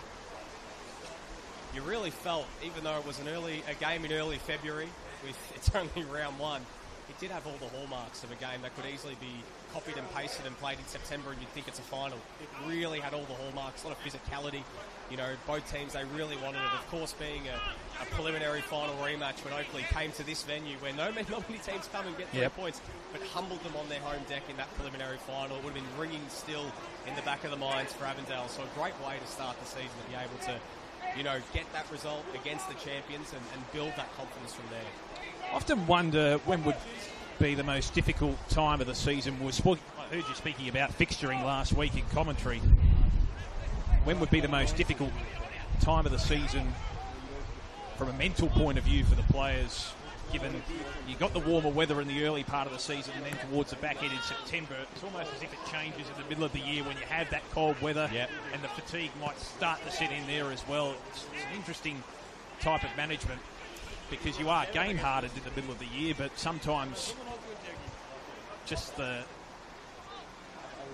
[SPEAKER 2] You really felt, even though it was a game in early February, with it's only round one, it did have all the hallmarks of a game that could easily be copied and pasted and played in September, and you'd think it's a final. It really had all the hallmarks, a lot of physicality. You know, both teams, they really wanted it. Of course, being a preliminary final rematch when Oakley came to this venue where not many teams come and get 3 points, but humbled them on their home deck in that preliminary final. It would have been ringing still in the back of the minds for Avondale. So a great way to start the season, to be able to, you know, get that result against the champions and build that confidence from there.
[SPEAKER 1] I often wonder when would be the most difficult time of the season. I heard you speaking about fixturing last week in commentary. When would be the most difficult time of the season from a mental point of view for the players, given you got the warmer weather in the early part of the season, and then towards the back end in September, it's almost as if it changes in the middle of the year when you have that cold weather, and the fatigue might start to set in there as well. It's an interesting type of management, because you are game hardened in the middle of the year, but sometimes just the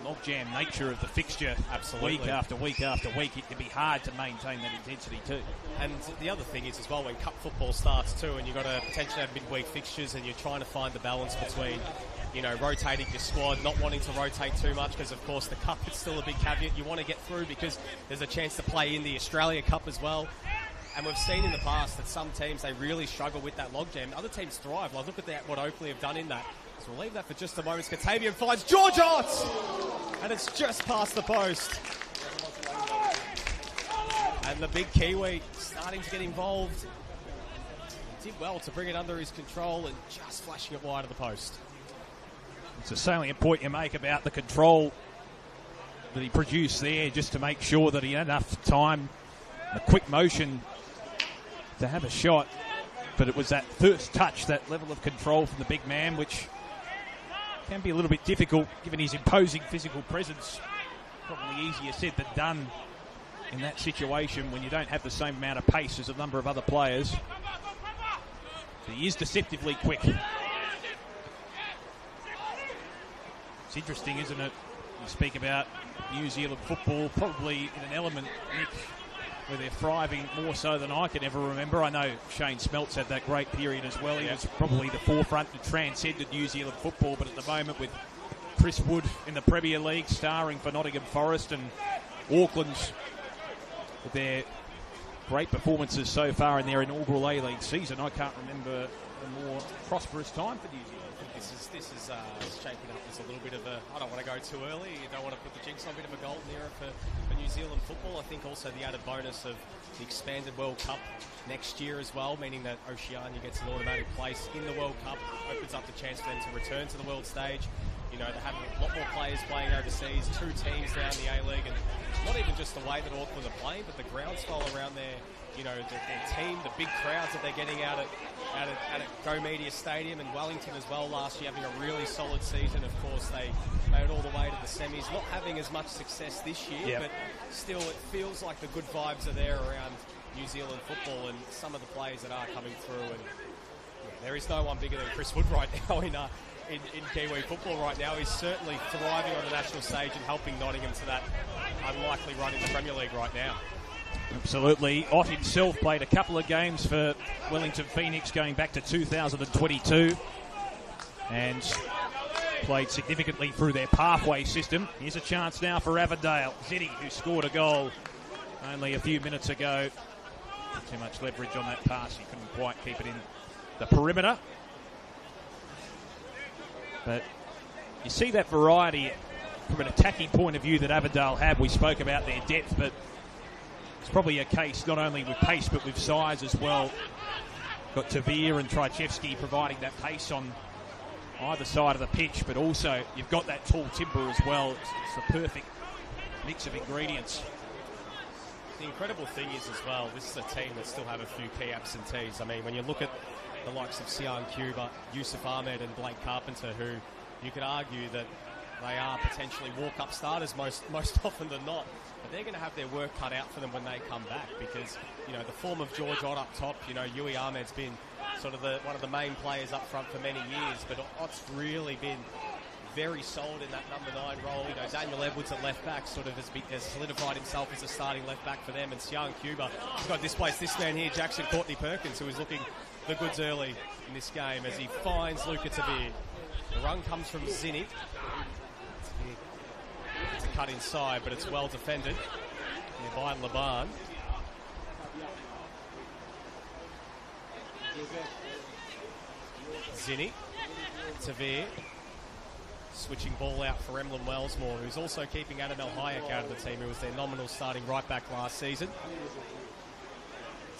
[SPEAKER 1] logjam nature of the fixture, week after week after week, it can be hard to maintain that intensity too.
[SPEAKER 2] And the other thing is as well, when cup football starts too, and you've got to potentially have midweek fixtures, and you're trying to find the balance between, you know, rotating your squad, not wanting to rotate too much, because of course the cup is still a big caveat you want to get through, because there's a chance to play in the Australia Cup as well. And we've seen in the past that some teams, they really struggle with that logjam. Other teams thrive. Like, look at what Oakley have done in that. So we'll leave that for just a moment. Scatavian finds Georgiot! And it's just past the post. And the big Kiwi starting to get involved. Did well to bring it under his control and just flashing it wide of the post.
[SPEAKER 1] It's a salient point you make about the control that he produced there, just to make sure that he had enough time, a quick motion to have a shot. But it was that first touch, that level of control from the big man, which can be a little bit difficult given his imposing physical presence. Probably easier said than done in that situation when you don't have the same amount of pace as a number of other players. But he is deceptively quick. It's interesting, isn't it? You speak about New Zealand football, probably in an element, Nick, where they're thriving more so than I can ever remember. I know Shane Smeltz had that great period as well. He was probably the forefront that transcended New Zealand football, but at the moment with Chris Wood in the Premier League, starring for Nottingham Forest, and Auckland's with their great performances so far in their inaugural A-League season, I can't remember a more prosperous time for New Zealand.
[SPEAKER 2] This is shaping up as a little bit of a, I don't want to go too early, you don't want to put the jinx on, a bit of a golden era for New Zealand football. I think also the added bonus of the expanded World Cup next year as well, meaning that Oceania gets an automatic place in the World Cup, opens up the chance for them to return to the world stage. You know, they have a lot more players playing overseas, 2 teams down the A-League, and not even just the way that Auckland are playing, but the ground style around their team, the big crowds that they're getting out at Go Media Stadium, and Wellington as well last year having a really solid season. Of course, they made it all the way to the semis, not having as much success this year, but still it feels like the good vibes are there around New Zealand football and some of the players that are coming through. And there is no one bigger than Chris Wood right now in Kiwi football right now. He's certainly thriving on the national stage and helping Nottingham to that unlikely run in the Premier League right now.
[SPEAKER 1] Absolutely. Ott himself played a couple of games for Wellington Phoenix going back to 2022 and played significantly through their pathway system. Here's a chance now for Avondale. Zeddy, who scored a goal only a few minutes ago. Too much leverage on that pass. He couldn't quite keep it in the perimeter. But you see that variety from an attacking point of view that Avondale have. We spoke about their depth, but it's probably a case not only with pace but with size as well. got Tavir and Trajewski providing that pace on either side of the pitch, but also you've got that tall timber as well. It's the perfect mix of ingredients.
[SPEAKER 2] The incredible thing is as well, this is a team that still have a few key absentees. I mean, when you look at the likes of Sian Cuba, Yusuf Ahmed and Blake Carpenter, who you could argue that they are potentially walk-up starters most often than not. But they're going to have their work cut out for them when they come back because, you know, the form of George Ott up top, you know, Yui Ahmed's been sort of one of the main players up front for many years, but Ott's really been very solid in that number 9 role. You know, Daniel Edwards at left back sort of has solidified himself as a starting left back for them, and Sian Cuba has got to displace this man here, Jackson Courtney Perkins, who is looking the goods early in this game as he finds Luca Tavir. The run comes from Zinni. It's a cut inside, but it's well defended here by Laban. Zinni, Tavir, switching ball out for Emlyn Wellsmore, who's also keeping Annabelle Hayek out of the team, who was their nominal starting right back last season.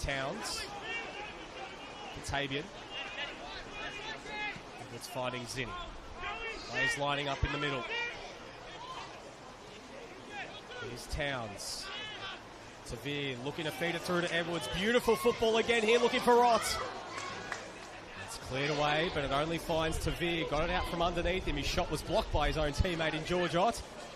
[SPEAKER 2] Towns, Katabian. It's finding Zinni. Players lining up in the middle. Here's Towns. Tavir looking to feed it through to Edwards. Beautiful football again here, looking for Ott. It's cleared away, but it only finds Tavir. Got it out from underneath him. His shot was blocked by his own teammate in George Ott.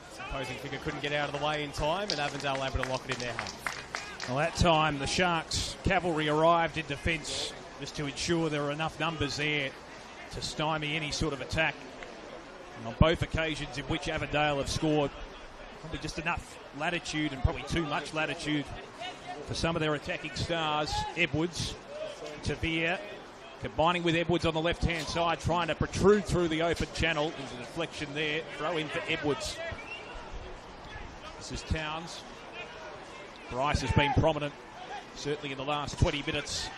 [SPEAKER 2] His opposing figure couldn't get out of the way in time, and Avondale able to lock it in their half.
[SPEAKER 1] Well, that time the Sharks cavalry arrived in defence just to ensure there were enough numbers there to stymie any sort of attack. And on both occasions in which Avondale have scored, probably just enough latitude and probably too much latitude for some of their attacking stars. Edwards, Tavir, combining with Edwards on the left-hand side, trying to protrude through the open channel. There's a deflection there. Throw in for Edwards. This is Towns. Bryce has been prominent, certainly in the last 20 minutes.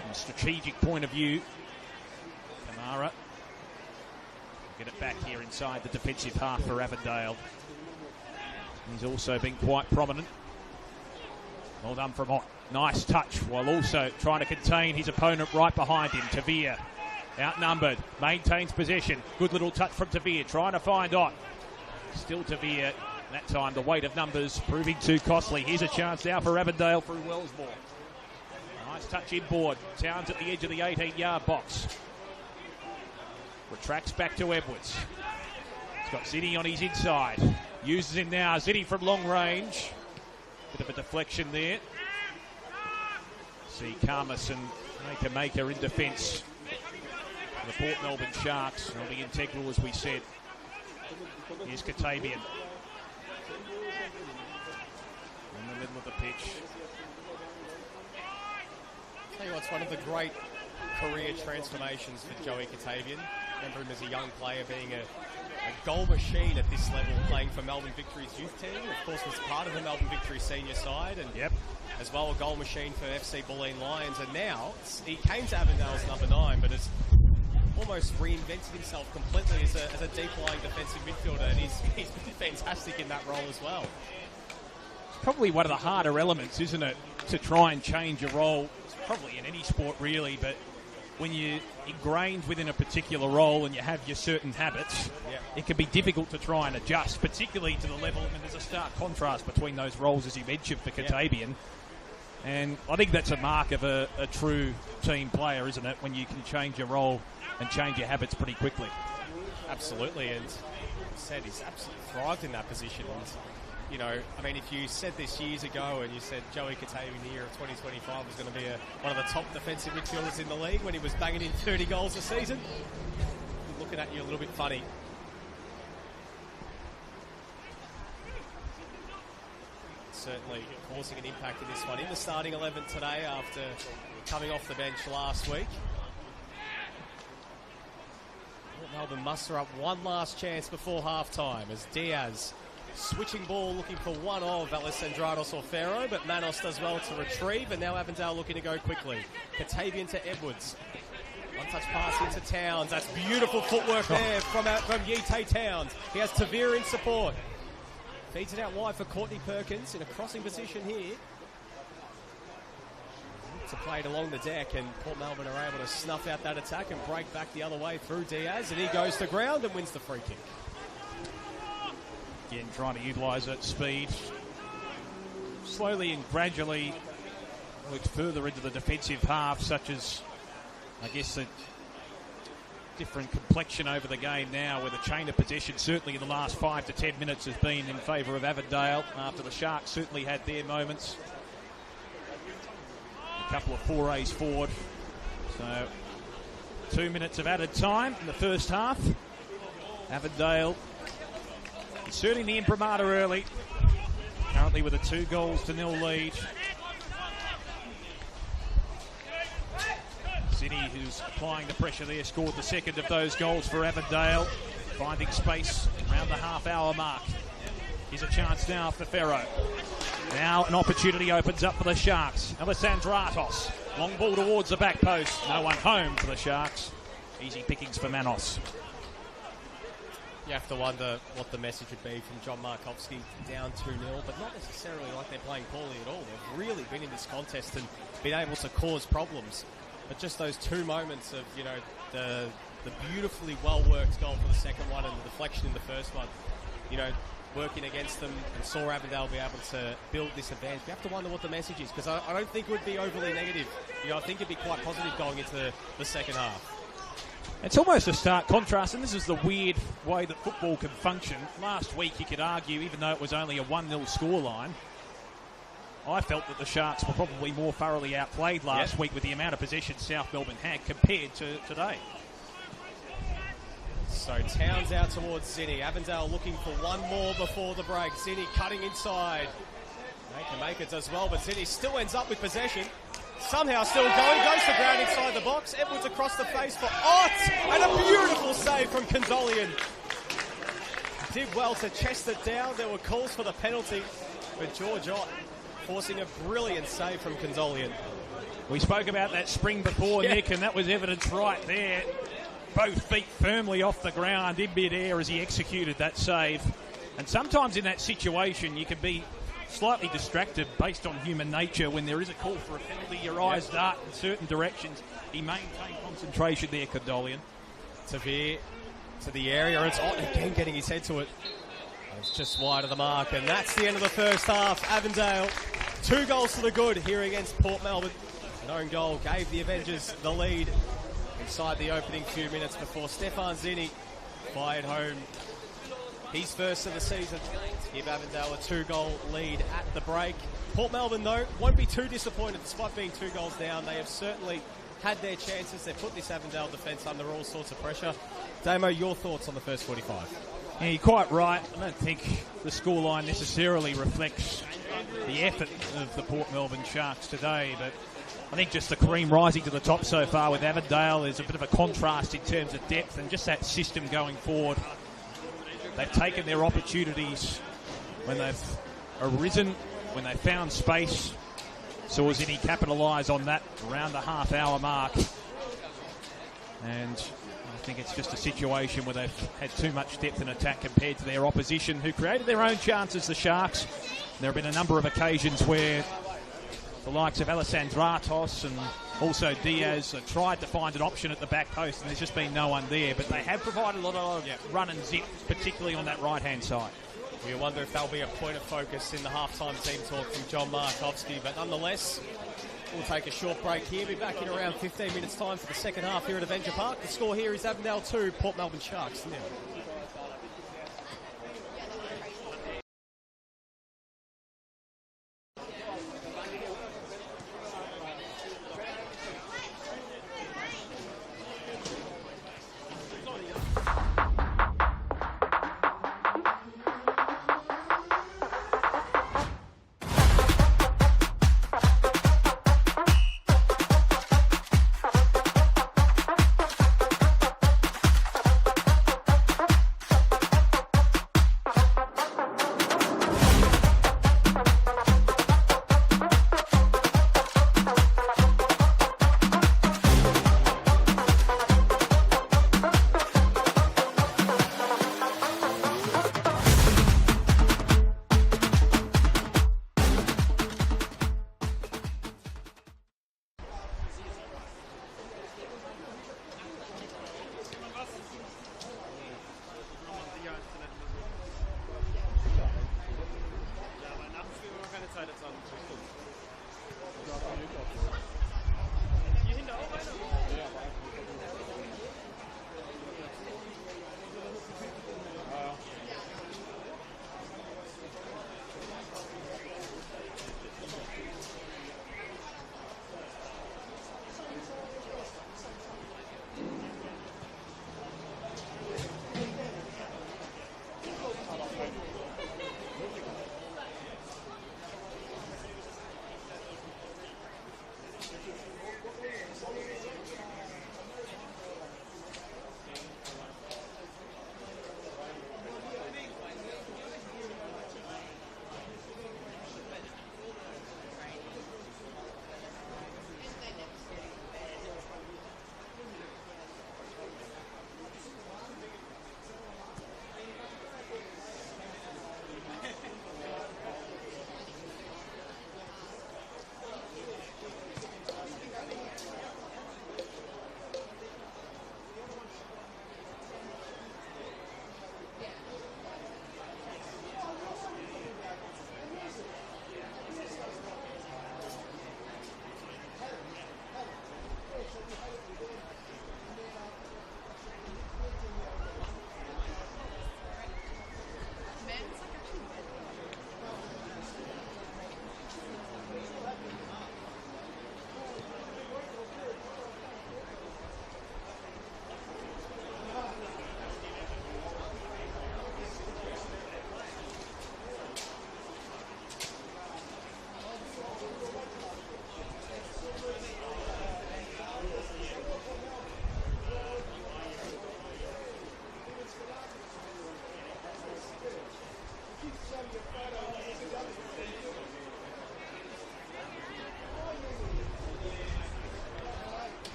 [SPEAKER 1] From a strategic point of view, Kamara get it back here inside the defensive half for Avondale. He's also been quite prominent. Well done from Ott. Nice touch while also trying to contain his opponent right behind him. Tavir outnumbered, maintains possession. Good little touch from Tavir, trying to find Ott. Still Tavir. That time the weight of numbers proving too costly. Here's a chance now for Avondale through Wellsmore. Nice touch inboard. Towns at the edge of the 18-yard box. Retracts back to Edwards. He's got Zinni on his inside. Uses him now. Zinni from long range. Bit of a deflection there. See Karmas and Maker in defence. The Port Melbourne Sharks will be integral, as we said. Here's Katabian. In the middle of the pitch.
[SPEAKER 2] Tell you what's one of the great career transformations for Joey Katabian. Remember him as a young player being a goal machine at this level, playing for Melbourne Victory's youth team. Of course, was part of the Melbourne Victory senior side, and as well a goal machine for FC Bulleen Lions. And now he came to Avondale's number 9, but has almost reinvented himself completely as a deep-lying defensive midfielder, and he's been fantastic in that role as well.
[SPEAKER 1] It's probably one of the harder elements, isn't it, to try and change a role. It's probably in any sport, really, but when you're ingrained within a particular role and you have your certain habits, it can be difficult to try and adjust, particularly to the level. I mean, there's a stark contrast between those roles, as you mentioned, for Katabian. And I think that's a mark of a true team player, isn't it, when you can change your role and change your habits pretty quickly.
[SPEAKER 2] Absolutely, and said he's absolutely thrived in that position. And, you know, I mean, if you said this years ago and you said Joey Katabian in the year of 2025 was going to be one of the top defensive midfielders in the league when he was banging in 30 goals a season, looking at you a little bit funny. Certainly causing an impact in this one. In the starting 11 today after coming off the bench last week. Melbourne muster up one last chance before half-time as Diaz switching ball, looking for one of Alessandrados or Ferro, but Manos does well to retrieve, and now Avondale looking to go quickly. Katabian to Edwards. One-touch pass into Towns. That's beautiful footwork there from Yite Towns. He has Tavir in support. Feeds it out wide for Courtney Perkins in a crossing position here. to play it along the deck, and Port Melbourne are able to snuff out that attack and break back the other way through Diaz, and he goes to ground and wins the free kick.
[SPEAKER 1] Again, trying to utilise that speed. Slowly and gradually works further into the defensive half, such as, I guess, a different complexion over the game now, where the chain of possession, certainly in the last 5 to 10 minutes, has been in favour of Avondale, after the Sharks certainly had their moments. A couple of forays forward. So 2 minutes of added time in the first half. Avondale inserting the imprimatur early, currently with a 2-0 lead. Zinni, who's applying the pressure there, scored the second of those goals for Avondale, finding space around the half-hour mark. Here's a chance now for Ferro. Now an opportunity opens up for the Sharks. Alessandratos, long ball towards the back post. No one home for the Sharks. Easy pickings for Manos.
[SPEAKER 2] You have to wonder what the message would be from John Markovski, down 2-0, but not necessarily like they're playing poorly at all. They've really been in this contest and been able to cause problems. But just those 2 moments of, you know, the beautifully well-worked goal for the second one and the deflection in the first one, you know, working against them, and saw Avondale be able to build this advantage. We have to wonder what the message is, because I don't think it would be overly negative. You know, I think it'd be quite positive going into the second half.
[SPEAKER 1] It's almost a stark contrast, and this is the weird way that football can function. Last week, you could argue, even though it was only a 1-0 scoreline, I felt that the Sharks were probably more thoroughly outplayed last week with the amount of possession South Melbourne had compared to today.
[SPEAKER 2] So Towns out towards Zinni. Avondale looking for one more before the break. Zinni cutting inside. They can make it as well, but Zinni still ends up with possession. Somehow still going, goes to ground inside the box. Edwards across the face for Ott, and a beautiful save from Condolian. Did well to chest it down. There were calls for the penalty, but George Ott forcing a brilliant save from Condolian.
[SPEAKER 1] We spoke about that spring before, Nick, and that was evidence right there. Both feet firmly off the ground in mid-air as he executed that save. And sometimes in that situation, you can be slightly distracted based on human nature. When there is a call for a penalty, your eyes dart in certain directions. He maintained concentration there, Condolian.
[SPEAKER 2] Tavir to the area, and it's Ott again getting his head to it. It's just wide of the mark, and that's the end of the first half. Avondale, 2 goals to the good here against Port Melbourne. An own goal gave the Avengers the lead inside the opening few minutes before Stefan Zinni fired home his first of the season to give Avondale a 2-goal lead at the break. Port Melbourne, though, won't be too disappointed despite being 2 goals down. They have certainly had their chances. They've put this Avondale defence under all sorts of pressure. Damo, your thoughts on the first 45?
[SPEAKER 1] Yeah, you're quite right. I don't think the scoreline necessarily reflects the effort of the Port Melbourne Sharks today, but I think just the cream rising to the top so far with Avondale is a bit of a contrast in terms of depth and just that system going forward. They've taken their opportunities when they've arisen, when they found space. Saw Zinni capitalise on that around the half-hour mark. And I think it's just a situation where they've had too much depth in attack compared to their opposition, who created their own chances, the Sharks. There have been a number of occasions where the likes of Alessandratos and also Diaz tried to find an option at the back post, and there's just been no one there. But they have provided a lot of run and zip, particularly on that right-hand side.
[SPEAKER 2] We wonder if there'll be a point of focus in the halftime team talk from John Markovski. But nonetheless, we'll take a short break here. Be back in around 15 minutes' time for the second half here at Avenger Park. The score here is Avondale 2, Port Melbourne Sharks 0.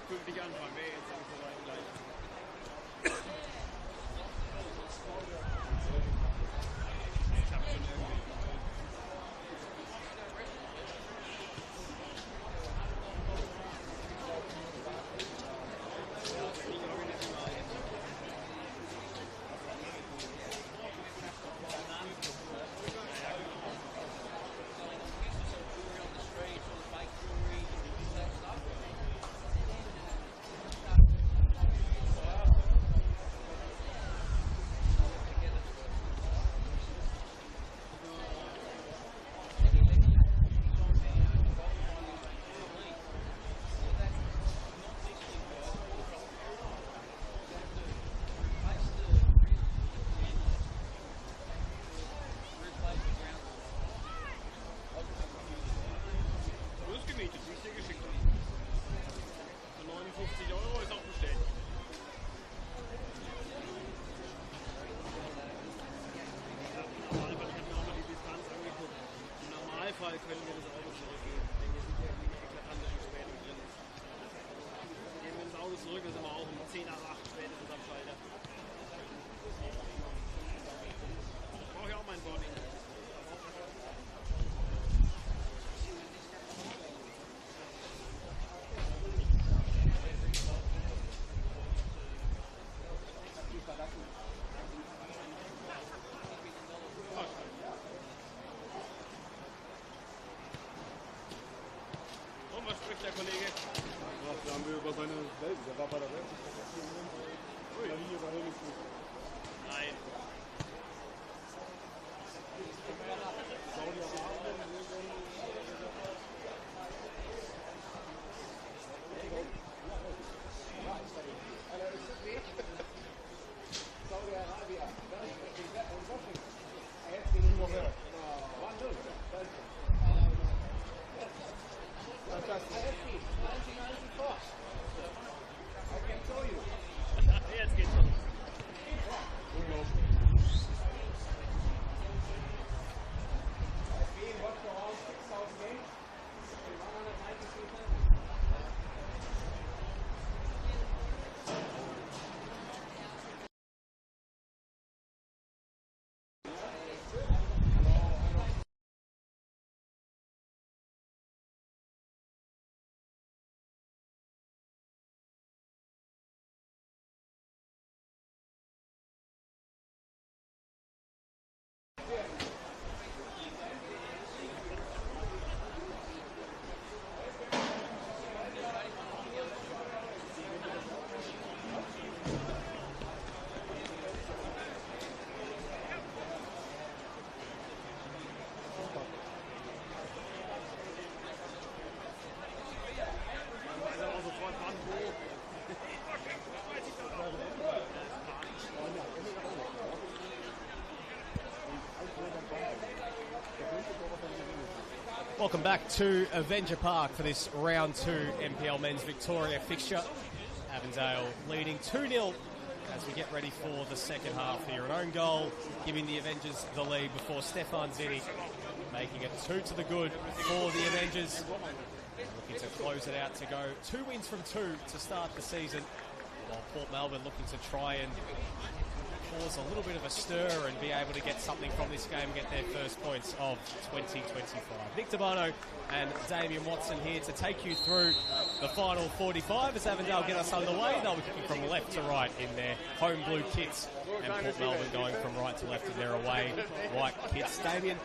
[SPEAKER 3] guck dich an, wer jetzt so weit gleich. Ich hab schon irgendwie. Können wir das Auto zurückgeben. Denn hier sind ja eine eklatante Verspätung drin. Gehen wir das Auto zurück, dann sind wir auch um 10 nach 8 spätestens am Schalter. Ich brauche ja auch mein Boarding. Was spricht der Kollege?
[SPEAKER 4] Da haben wir über seine Welt. Der war bei der Welt.
[SPEAKER 3] Nein. Jetzt geht's los.
[SPEAKER 2] Welcome back to Avenger Park for this round 2 NPL Men's Victoria fixture. Avondale leading 2-0 as we get ready for the second half here. An own goal giving the Avengers the lead before Stefan Zini making it 2 to the good for the Avengers. Looking to close it out to go 2 wins from 2 to start the season, while Port Melbourne looking to try and cause a little bit of a stir and be able to get something from this game and get their first points of 2025. Nick Tabano and Damien Watson here to take you through the final 45 as Avondale get us underway. They'll be kicking from left to right in their home blue kits, and Port Melbourne going from right to left in their away white kits. Damien,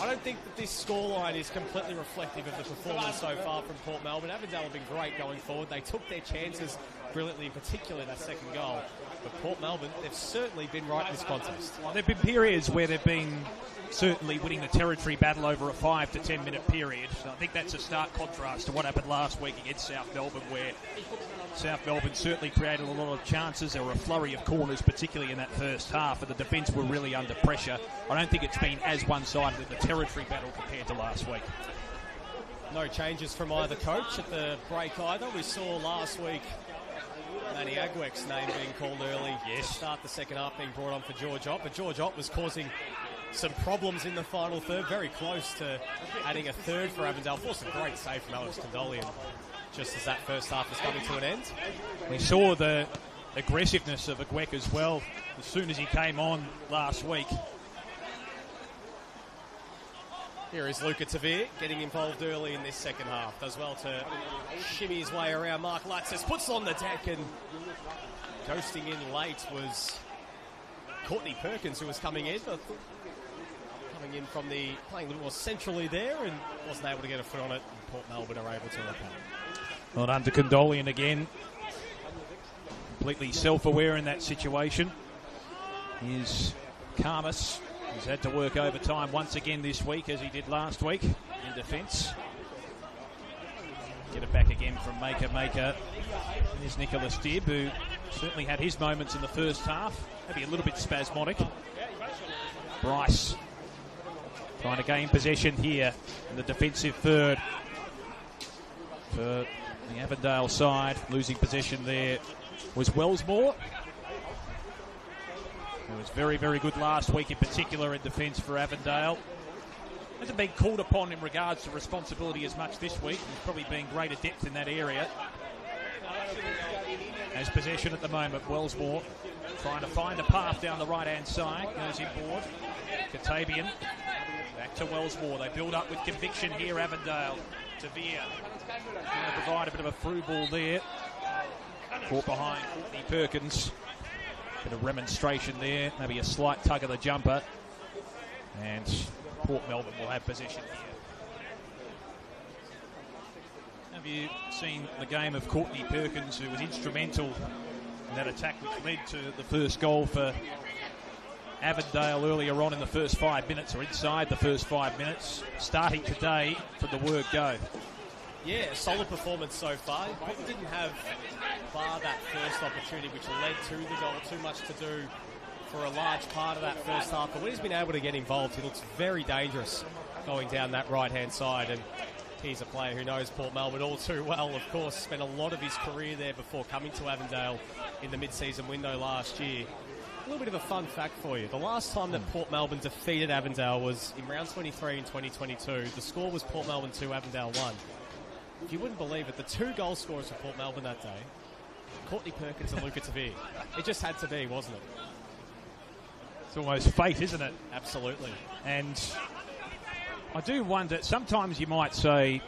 [SPEAKER 2] I don't think that this scoreline is completely reflective of the performance so far from Port Melbourne. Avondale have been great going forward. They took their chances brilliantly, in particular that second goal. But Port Melbourne, they've certainly been right in this contest.
[SPEAKER 1] Well, there have been periods where they've been certainly winning the territory battle over a 5 to 10 minute period. So I think that's a stark contrast to what happened last week against South Melbourne, where South Melbourne certainly created a lot of chances. There were a flurry of corners, particularly in that first half, and the defence were really under pressure. I don't think it's been as one-sided in the territory battle compared to last week.
[SPEAKER 2] No changes from either coach at the break either. We saw last week Manny Agwek's name being called early to start the second half, being brought on for George Ott. But George Ott was causing some problems in the final third, very close to adding a third for Avondale. Forced a great save from Alex Condolian just as that first half was coming to an end.
[SPEAKER 1] We saw the aggressiveness of Agwek as well as soon as he came on last week.
[SPEAKER 2] Here is Luca Tavir getting involved early in this second half. Does well to shimmy his way around Mark Latzis. Puts on the deck, and ghosting in late was Courtney Perkins, who was coming in. Coming in from playing a little more centrally there, and wasn't able to get a foot on it. And Port Melbourne are able to recover.
[SPEAKER 1] Well done to Condolian again. Completely self-aware in that situation. Here's Karmas. He's had to work overtime once again this week, as he did last week in defence. Get it back again from Maker. And there's Nicholas Dibb, who certainly had his moments in the first half. Maybe a little bit spasmodic. Bryce trying to gain possession here in the defensive third for the Avondale side. Losing possession there was Wellsmore, who was very, very good last week, in particular in defence for Avondale. Hasn't been called upon in regards to responsibility as much this week. There's probably been greater depth in that area. Has possession at the moment. Wellsmore trying to find a path down the right-hand side. Goes inboard. Katabian. Back to Wellsmore. They build up with conviction here, Avondale. Tavir. Going to provide a bit of a through ball there. Caught behind Courtney Perkins. Bit of remonstration there. Maybe a slight tug of the jumper. And Port Melbourne will have possession here. Have you seen the game of Courtney Perkins, who was instrumental in that attack which led to the first goal for Avondale earlier on in the first 5 minutes, or inside the first 5 minutes, starting today from the word go?
[SPEAKER 2] Yeah, solid performance so far. Probably didn't have, bar that first opportunity which led to the goal, too much to do for a large part of that first half. But when he's been able to get involved, he looks very dangerous going down that right-hand side. And he's a player who knows Port Melbourne all too well. Of course, spent a lot of his career there before coming to Avondale in the mid-season window last year. A little bit of a fun fact for you. The last time that Port Melbourne defeated Avondale was in round 23 in 2022. The score was Port Melbourne 2, Avondale 1. If you wouldn't believe it, the two goal scorers for Port Melbourne that day, Courtney Perkins and Luca Tavir. It just had to be, wasn't it?
[SPEAKER 1] It's almost fate, isn't it?
[SPEAKER 2] Absolutely.
[SPEAKER 1] And I do wonder, sometimes you might say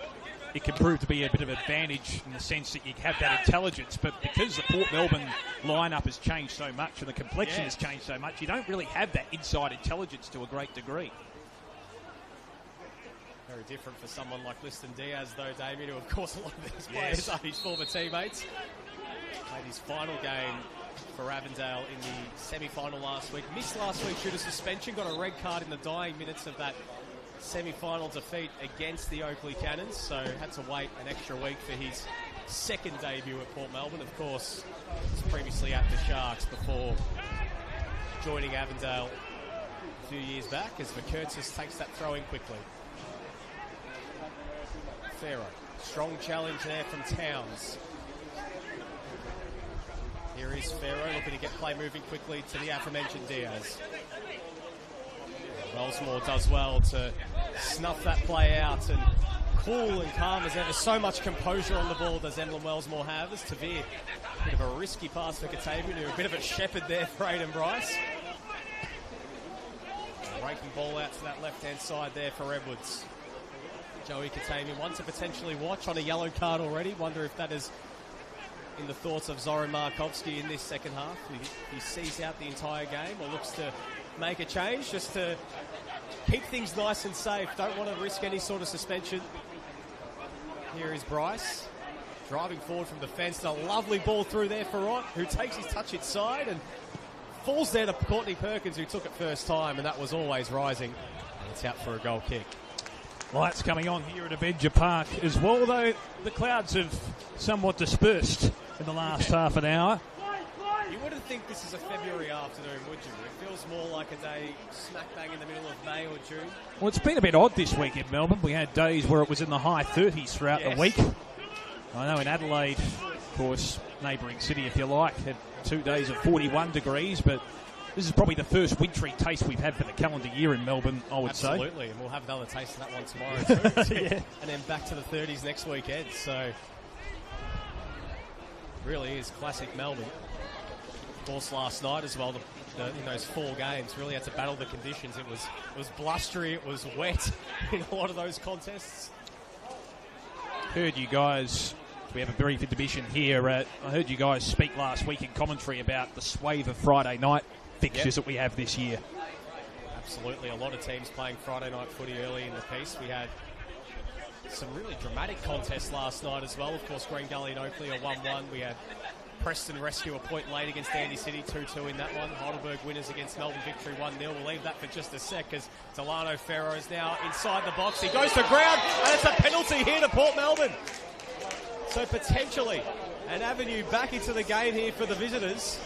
[SPEAKER 1] it can prove to be a bit of an advantage in the sense that you have that intelligence, but because the Port Melbourne lineup has changed so much and the complexion has changed so much, you don't really have that inside intelligence to a great degree.
[SPEAKER 2] Very different for someone like Liston Diaz, though, Damien, who, of course, a lot of these players are his former teammates. Played his final game for Avondale in the semi-final last week. Missed last week due to suspension, got a red card in the dying minutes of that semi-final defeat against the Oakley Cannons, so had to wait an extra week for his second debut at Port Melbourne. Of course, was previously at the Sharks before joining Avondale a few years back, as Vakurtzis takes that throw in quickly. Farrow, strong challenge there from Towns. Here is Farrow looking to get play moving quickly to the aforementioned Diaz. Wellsmore does well to snuff that play out, and cool and calm as ever. So much composure on the ball does Emlyn Wellsmore have. As Tavir, a bit of a risky pass for Katabian, who a bit of a shepherd there for Aidan Bryce. Raking ball out to that left-hand side there for Edwards. Joey Katabian, one to potentially watch on a yellow card already. Wonder if that is in the thoughts of Zoran Markovski in this second half. He sees out the entire game or looks to make a change just to keep things nice and safe. Don't want to risk any sort of suspension. Here is Bryce driving forward from the fence. A lovely ball through there for Rott, who takes his touch inside and falls there to Courtney Perkins, who took it first time, and that was always rising. And it's out for a goal kick.
[SPEAKER 1] Lights coming on here at Avenger Park as well, though the clouds have somewhat dispersed in the last half an hour.
[SPEAKER 2] You wouldn't think this is a February afternoon, would you? It feels more like a day smack bang in the middle of May or June.
[SPEAKER 1] Well, it's been a bit odd this week in Melbourne. We had days where it was in the high 30s throughout the week. I know in Adelaide, of course, neighbouring city if you like, had 2 days of 41 degrees, but this is probably the first wintry taste we've had for the calendar year in Melbourne, I would say.
[SPEAKER 2] Absolutely, and we'll have another taste of that one tomorrow too.
[SPEAKER 1] Yeah.
[SPEAKER 2] And then back to the 30s next weekend. So Really is classic Melbourne. Of course, last night as well, in those 4 games, really had to battle the conditions. It was blustery, it was wet in a lot of those contests.
[SPEAKER 1] Heard you guys, we have a brief intermission here. I heard you guys speak last week in commentary about the swathe of Friday night fixtures that we have this year.
[SPEAKER 2] Absolutely, a lot of teams playing Friday night footy early in the piece. We had some really dramatic contests last night as well. Of course, Green Gully and Oakley are 1-1. We had Preston rescue a point late against Andy City, 2-2 in that one. Heidelberg winners against Melbourne Victory, 1-0. We'll leave that for just a sec as Delano Ferro is now inside the box. He goes to ground, and it's a penalty here to Port Melbourne. So potentially an avenue back into the game here for the visitors.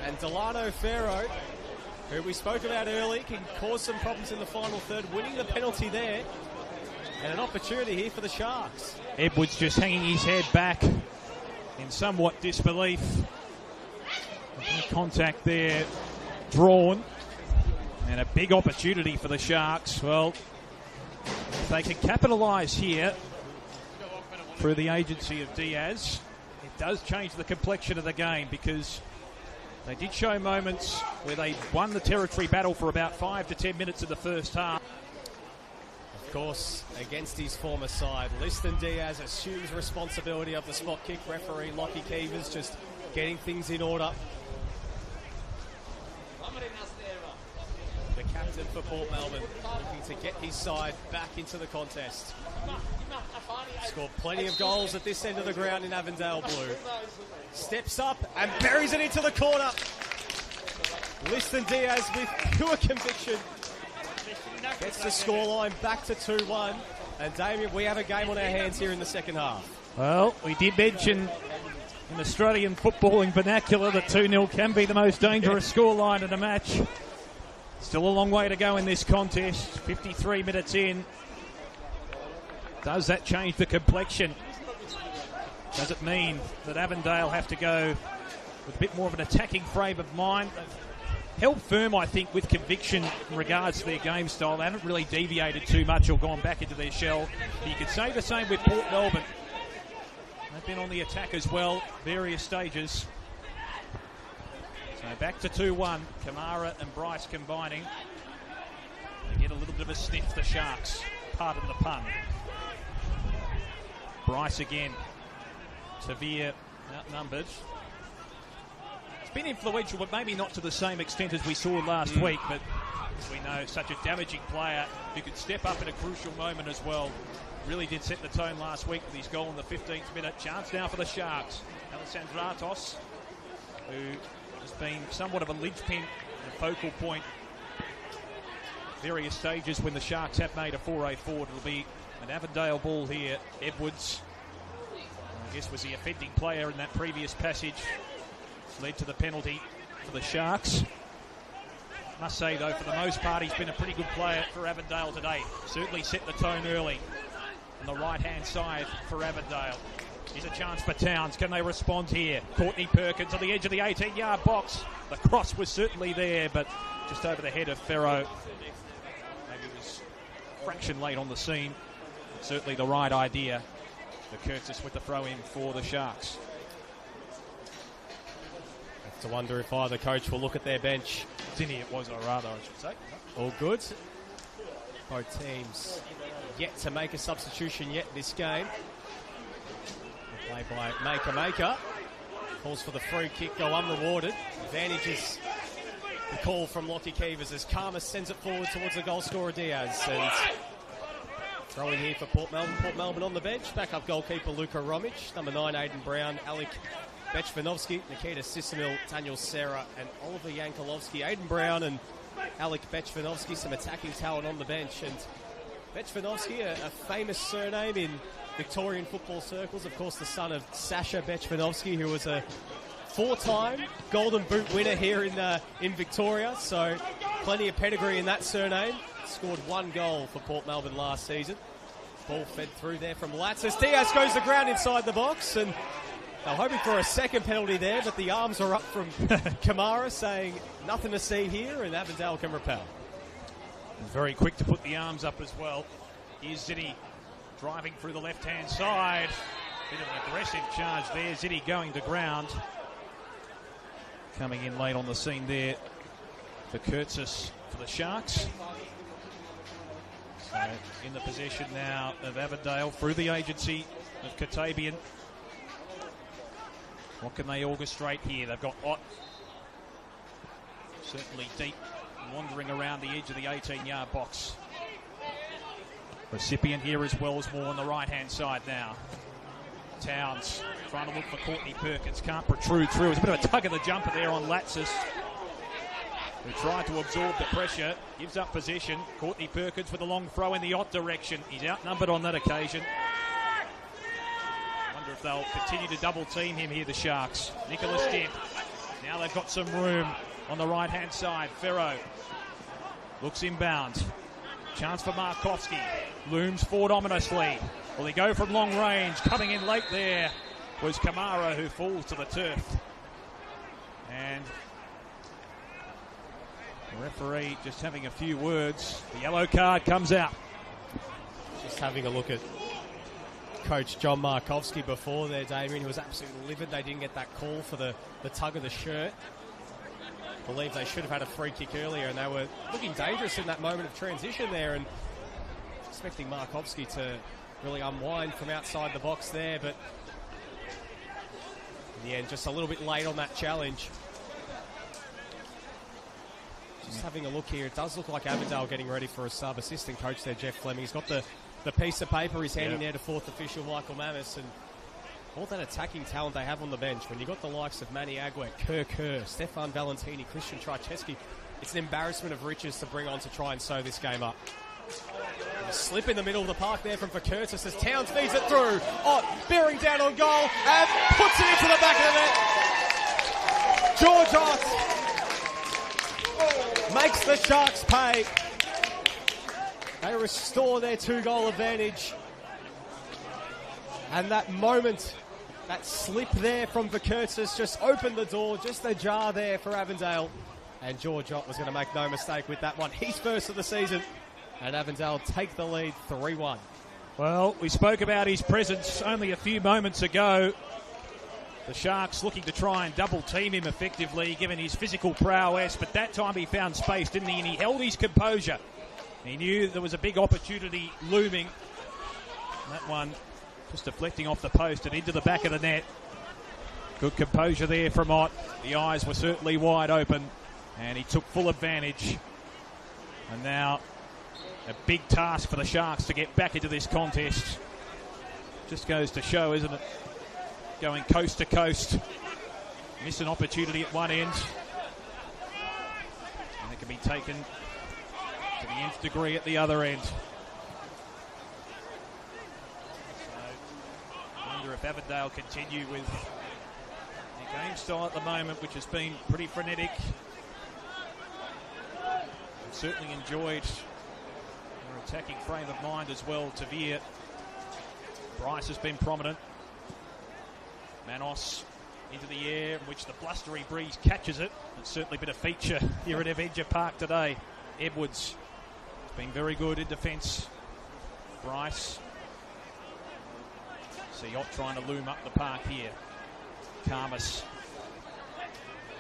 [SPEAKER 2] And Delano Ferro, who we spoke about early, can cause some problems in the final third, winning the penalty there. And an opportunity here for the Sharks.
[SPEAKER 1] Edwards just hanging his head back in somewhat disbelief. Contact there drawn. And a big opportunity for the Sharks. Well, if they can capitalise here through the agency of Diaz, it does change the complexion of the game, because they did show moments where they won the territory battle for about 5 to 10 minutes of the first half.
[SPEAKER 2] Of course, against his former side, Liston Diaz assumes responsibility of the spot kick. Referee Lockie Keevers just getting things in order. The captain for Port Melbourne looking to get his side back into the contest. Scored plenty of goals at this end of the ground in Avondale blue. Steps up and buries it into the corner. Liston Diaz with pure conviction gets the scoreline back to 2-1. And Damien, we have a game on our hands here in the second half.
[SPEAKER 1] Well, we did mention in Australian footballing vernacular that 2-0 can be the most dangerous scoreline in a match. Still a long way to go in this contest. 53 minutes in. Does that change the complexion? Does it mean that Avondale have to go with a bit more of an attacking frame of mind? Held firm, I think, with conviction in regards to their game style. They haven't really deviated too much or gone back into their shell. But you could say the same with Port Melbourne. They've been on the attack as well, various stages. So back to 2-1. Kamara and Bryce combining. They get a little bit of a sniff, the Sharks. Pardon the pun. Bryce again. Severe outnumbered. It's been influential, but maybe not to the same extent as we saw last week. But as we know, such a damaging player who could step up in a crucial moment as well. Really did set the tone last week with his goal in the 15th minute. Chance now for the Sharks. Alessandratos, who has been somewhat of a linchpin, a focal point. Various stages when the Sharks have made a foray forward. It'll be an Avondale ball here. Edwards, I guess, was the offending player in that previous passage. It's led to the penalty for the Sharks. Must say, though, for the most part, he's been a pretty good player for Avondale today. Certainly set the tone early on the right-hand side for Avondale. Here's a chance for Towns. Can they respond here? Courtney Perkins on the edge of the 18-yard box. The cross was certainly there, but just over the head of Ferro. Maybe it was a fraction late on the scene. But certainly the right idea. The Curtis with the throw-in for the Sharks.
[SPEAKER 2] Have to wonder if either coach will look at their bench.
[SPEAKER 1] Zinni it was, or rather, I should say.
[SPEAKER 2] All good. Both teams yet to make a substitution yet this game. Play by Maker. Calls for the free kick, go unrewarded. Advantages the call from Lockie Keevers as Karma sends it forward towards the goal scorer Diaz. And throw in here for Port Melbourne. Port Melbourne on the bench. Backup goalkeeper Luka Romic. Number 9, Aidan Brown. Alec Bechvanovsky, Nikita Sisimil, Daniel Serra and Oliver Yankolovsky. Aidan Brown and Alec Bechvanovsky, some attacking talent on the bench. And Bechvanovsky, a famous surname in Victorian football circles. Of course, the son of Sasha Bechvanovsky, who was a 4-time Golden Boot winner here in Victoria. So plenty of pedigree in that surname. Scored 1 goal for Port Melbourne last season. Ball fed through there from Latsis. Diaz goes to the ground inside the box, and they're hoping for a second penalty there, but the arms are up from Kamara saying nothing to see here, and Avondale can repel.
[SPEAKER 1] Very quick to put the arms up as well. Here's Zinni driving through the left-hand side. Bit of an aggressive charge there. Zitty going to ground. Coming in late on the scene there for Kurtzis for the Sharks. So in the possession now of Avondale through the agency of Katabian. What can they orchestrate here? They've got Ott certainly deep, wandering around the edge of the 18-yard box. Recipient here is Wellsmore on the right-hand side now. Towns trying to look for Courtney Perkins, can't protrude through. It was a bit of a tug of the jumper there on Latsis, who tried to absorb the pressure, gives up possession. Courtney Perkins with a long throw in the Ott direction. He's outnumbered on that occasion. Wonder if they'll continue to double team him here, the Sharks. Nicholas Dent. Now they've got some room on the right-hand side. Ferro looks inbound. Chance for Markovski. Looms forward ominously. Will he go from long range? Coming in late there was Kamara, who falls to the turf. And the referee just having a few words. The yellow card comes out.
[SPEAKER 2] Just having a look at Coach John Markovski before there, Damien, who was absolutely livid. They didn't get that call for the tug of the shirt. I believe they should have had a free kick earlier, and they were looking dangerous in that moment of transition there, and expecting Markovski to really unwind from outside the box there, but in the end, just a little bit late on that challenge. Just having a look here, it does look like Avondale getting ready for a sub. Assistant coach there, Jeff Fleming. He's got the piece of paper he's handing there to fourth official Michael Mammis, and all that attacking talent they have on the bench. When you've got the likes of Manny Agwet, Kerr, Stefan Valentini, Christian Trajewski, it's an embarrassment of riches to bring on to try and sew this game up. A slip in the middle of the park there from Curtis as Towns feeds it through. Ott bearing down on goal and puts it into the back of the net. George Ott makes the Sharks pay. They restore their 2-goal advantage. And that moment, that slip there from Curtis just opened the door, just ajar there for Avondale. And George Ott was going to make no mistake with that one. He's first of the season. And Avondale take the lead 3-1.
[SPEAKER 1] Well, we spoke about his presence only a few moments ago. The Sharks looking to try and double team him effectively, given his physical prowess. But that time he found space, didn't he? And he held his composure. He knew there was a big opportunity looming. That one just deflecting off the post and into the back of the net. Good composure there from Ott. The eyes were certainly wide open, and he took full advantage. And now a big task for the Sharks to get back into this contest. Just goes to show, isn't it? Going coast to coast. Miss an opportunity at one end, and it can be taken to the nth degree at the other end. I wonder if Avondale continue with their game style at the moment, which has been pretty frenetic. I've certainly enjoyed their attacking frame of mind as well. Tavir. Bryce has been prominent. Manos into the air, in which the blustery breeze catches it. It's certainly been a feature here at Avenger Park today. Edwards has been very good in defence. Bryce. See Ott trying to loom up the park here. Karmas.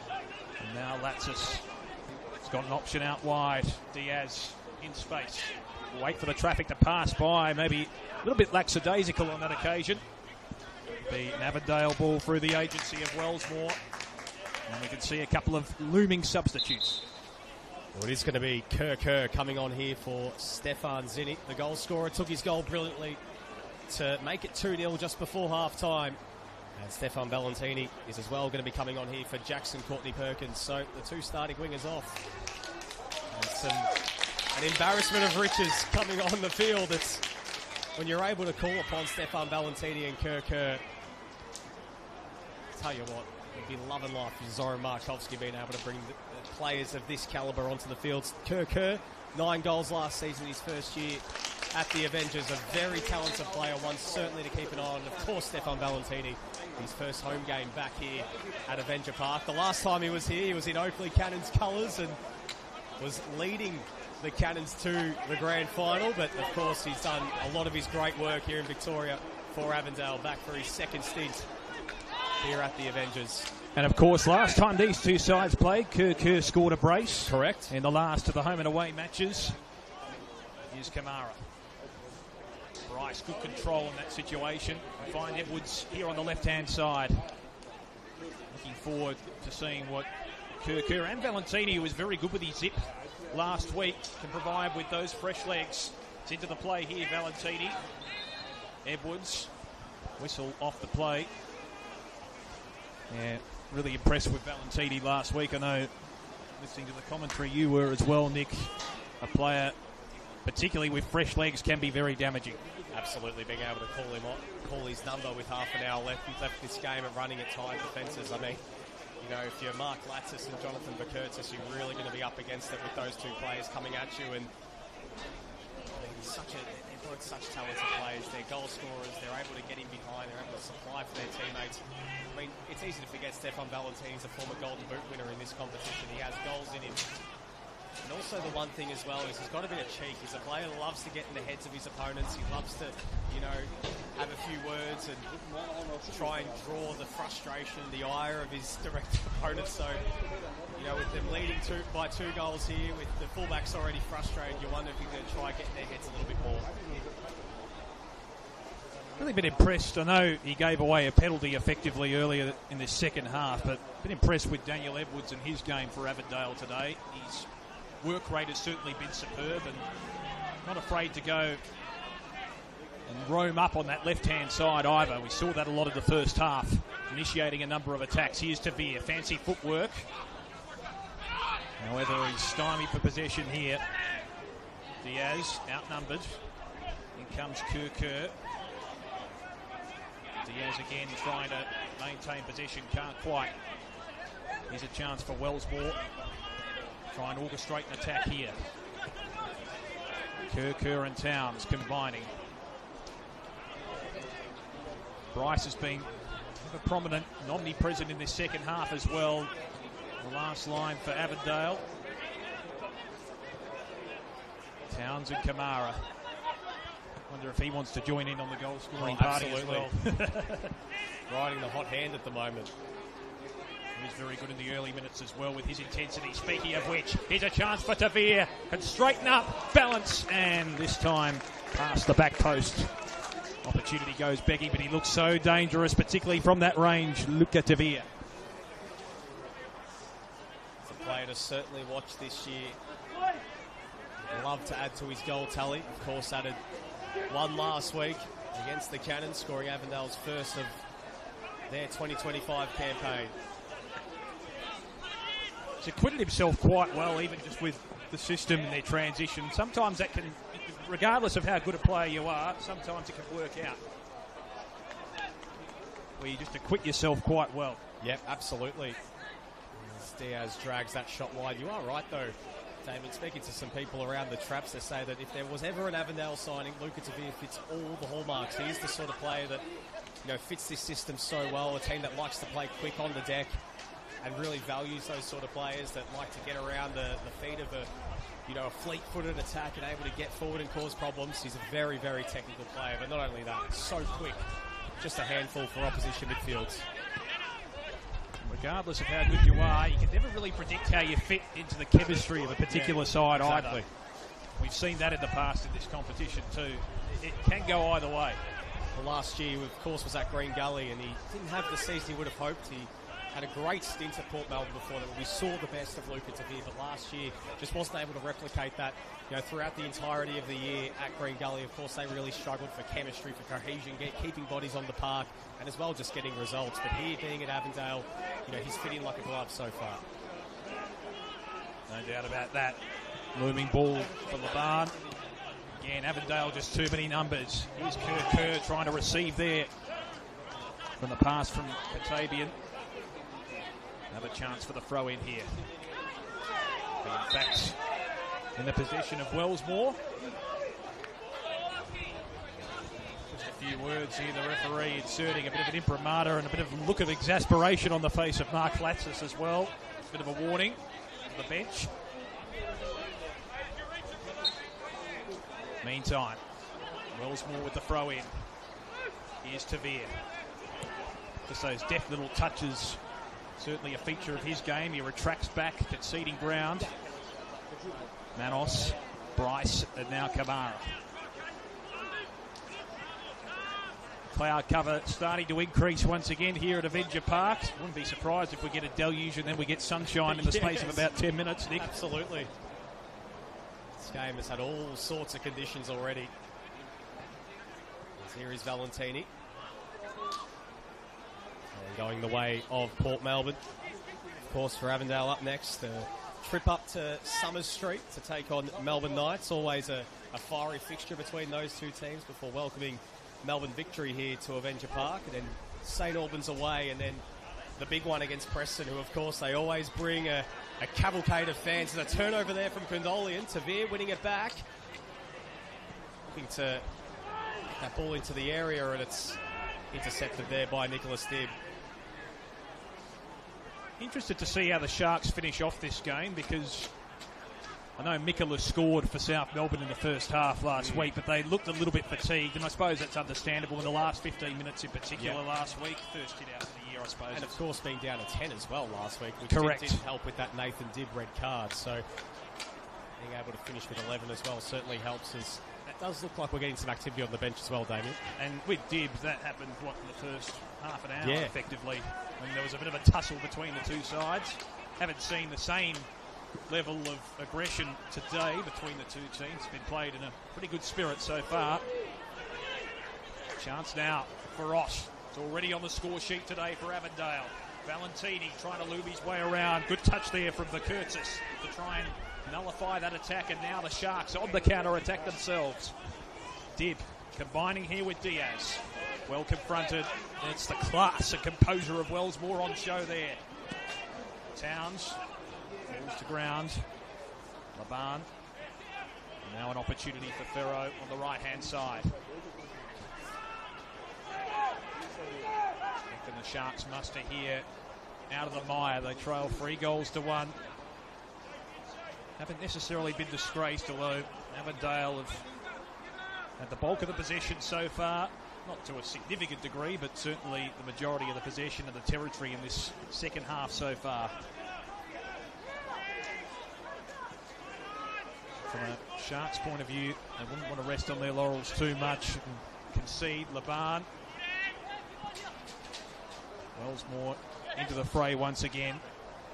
[SPEAKER 1] And now Latsis. He's got an option out wide. Diaz in space. Wait for the traffic to pass by. Maybe a little bit lackadaisical on that occasion. Be an Avondale ball through the agency of Wellsmore. And we can see a couple of looming substitutes.
[SPEAKER 2] Well, it is going to be Kerr coming on here for Stefan Zinnik. The goal scorer took his goal brilliantly to make it 2-0 just before half-time. And Stefan Valentini is as well going to be coming on here for Jackson Courtney Perkins. So the two starting wingers off. And an embarrassment of riches coming on the field. It's when you're able to call upon Stefan Valentini and Kerr. Tell you what, it'd be love and life for Zoran Markovski being able to bring the players of this calibre onto the field. Kerr, 9 goals last season, his first year at the Avengers. A very talented player, one certainly to keep an eye on. And of course, Stefan Valentini, his first home game back here at Avenger Park. The last time he was here, he was in Oakley Cannons colours and was leading the Cannons to the grand final. But of course, he's done a lot of his great work here in Victoria for Avondale, back for his second stint here at the Avengers.
[SPEAKER 1] And of course, last time these two sides played, Kerr scored a brace.
[SPEAKER 2] Correct.
[SPEAKER 1] In the last of the home and away matches. Here's Kamara. Bryce, good control in that situation. Find Edwards here on the left-hand side. Looking forward to seeing what Kerr and Valentini, who was very good with his zip last week, can provide with those fresh legs. It's into the play here, Valentini. Edwards, whistle off the play. Yeah, really impressed with Valentini last week. I know, listening to the commentary, you were as well, Nick. A player, particularly with fresh legs, can be very damaging.
[SPEAKER 2] Absolutely, being able to call his number with half an hour left. He's left this game and running at tight defences. I mean, you know, if you're Mark Latsis and Jonathan Bukurtis, you're really going to be up against it with those two players coming at you. And I mean, they're both such talented players. They're goal scorers. They're able to get in behind. They're able to supply for their teammates. I mean, it's easy to forget Stefan Valentini's a former Golden Boot winner in this competition. He has goals in him. And also the one thing as well is he's got a bit of cheek. He's a player who loves to get in the heads of his opponents. He loves to, you know, have a few words and try and draw the frustration, the ire of his direct opponents. So, you know, with them leading by 2 goals here, with the fullbacks already frustrated, you wonder if he's going to try and get in their heads a little bit more.
[SPEAKER 1] Really been impressed. I know he gave away a penalty effectively earlier in this second half, but been impressed with Daniel Edwards and his game for Avondale today. His work rate has certainly been superb and not afraid to go and roam up on that left-hand side either. We saw that a lot of the first half, initiating a number of attacks. Here's Tavir, fancy footwork. However, he's stymied for possession here. Diaz, outnumbered. In comes Kerr. Diaz again trying to maintain possession, can't quite. Here's a chance for Wellsmore. Try and orchestrate an attack here. Kerr and Towns combining. Bryce has been prominent and omnipresent in this second half as well. The last line for Avondale. Towns and Kamara. Wonder if he wants to join in on the goal scoring party as well.
[SPEAKER 2] Riding the hot hand at the moment.
[SPEAKER 1] He's very good in the early minutes as well with his intensity. Speaking of which, here's a chance for Tavir. Can straighten up, balance, and this time past the back post. Opportunity goes Becky, but he looks so dangerous, particularly from that range. Look at Tavir.
[SPEAKER 2] It's a player to certainly watch this year. Love to add to his goal tally. Of course, added one last week against the Cannons, scoring Avondale's first of their 2025 campaign.
[SPEAKER 1] He's acquitted himself quite well, even just with the system and their transition. Sometimes that can, regardless of how good a player you are, sometimes it can work out, where you just acquit yourself quite well.
[SPEAKER 2] Yep, absolutely. As Diaz drags that shot wide. You are right, though, Damon. Speaking to some people around the traps, they say that if there was ever an Avondale signing, Luca Tavir fits all the hallmarks. He is the sort of player that, you know, fits this system so well. A team that likes to play quick on the deck and really values those sort of players that like to get around the feet of a fleet-footed attack and able to get forward and cause problems. He's a very, very technical player, but not only that, so quick. Just a handful for opposition midfields.
[SPEAKER 1] Regardless of how good you are, you can never really predict how you fit into the chemistry of a particular side either. We've seen that in the past in this competition too. It can go either way.
[SPEAKER 2] Well, last year, of course, was at Green Gully, and he didn't have the season he would have hoped. He had a great stint at Port Melbourne before that. We saw the best of Luca Tavir, but last year just wasn't able to replicate that. You know, throughout the entirety of the year at Green Gully, of course, they really struggled for chemistry, for cohesion, keeping bodies on the park, and as well just getting results. But here, being at Avondale, you know, he's fit in like a glove so far.
[SPEAKER 1] No doubt about that. Looming ball for Laban. Again, Avondale just too many numbers. Here's Kerr trying to receive there from the pass from Katabian. Another chance for the throw in here. In fact, in the possession of Wellsmore. Just a few words here, the referee inserting a bit of an imprimatur and a bit of look of exasperation on the face of Mark Latsis as well. A bit of a warning to the bench. Meantime, Wellsmore with the throw in. Here's Tavir. Just those deft little touches, certainly a feature of his game. He retracts back, conceding ground. Manos, Bryce, and now Kamara. Cloud cover starting to increase once again here at Avenger Park. Wouldn't be surprised if we get a deluge and then we get sunshine in the space of about 10 minutes, Nick.
[SPEAKER 2] Absolutely. This game has had all sorts of conditions already. Here is Valentini. And going the way of Port Melbourne. Of course, for Avondale up next, a trip up to Summers Street to take on Melbourne Knights. Always a fiery fixture between those two teams before welcoming Melbourne Victory here to Avenger Park, and then St Albans away, and then the big one against Preston, who of course they always bring a cavalcade of fans. And a turnover there from Condolian. Tavir winning it back, looking to get that ball into the area, and it's intercepted there by Nicholas Dibb.
[SPEAKER 1] Interested to see how the Sharks finish off this game, because I know Mikolas scored for South Melbourne in the first half last week, but they looked a little bit fatigued, and I suppose that's understandable in the last 15 minutes in particular last week. First hit out of the year, I suppose.
[SPEAKER 2] And of course being down to 10 as well last week, which
[SPEAKER 1] correct,
[SPEAKER 2] didn't help with that Nathan Dibb red card. So being able to finish with 11 as well certainly helps us. It does look like we're getting some activity on the bench as well, Damien.
[SPEAKER 1] And with Dibb, that happened, in the first half an hour, effectively, when there was a bit of a tussle between the two sides. Haven't seen the same level of aggression today between the two teams. It's been played in a pretty good spirit so far. Chance now for Ross. It's already on the score sheet today for Avondale. Valentini trying to loop his way around. Good touch there from the Curtis to try and nullify that attack, and now the Sharks on the counter-attack themselves. Dibb combining here with Diaz. Well confronted. It's the class and composure of Wellsmore on show there. Towns falls to ground. Laban. Now an opportunity for Ferro on the right-hand side. And the Sharks muster here out of the mire. They trail 3-1. Haven't necessarily been disgraced, although Avondale have had the bulk of the possession so far. Not to a significant degree, but certainly the majority of the possession of the territory in this second half so far. From a Sharks point of view, they wouldn't want to rest on their laurels too much and concede. Laban. Wellsmore into the fray once again.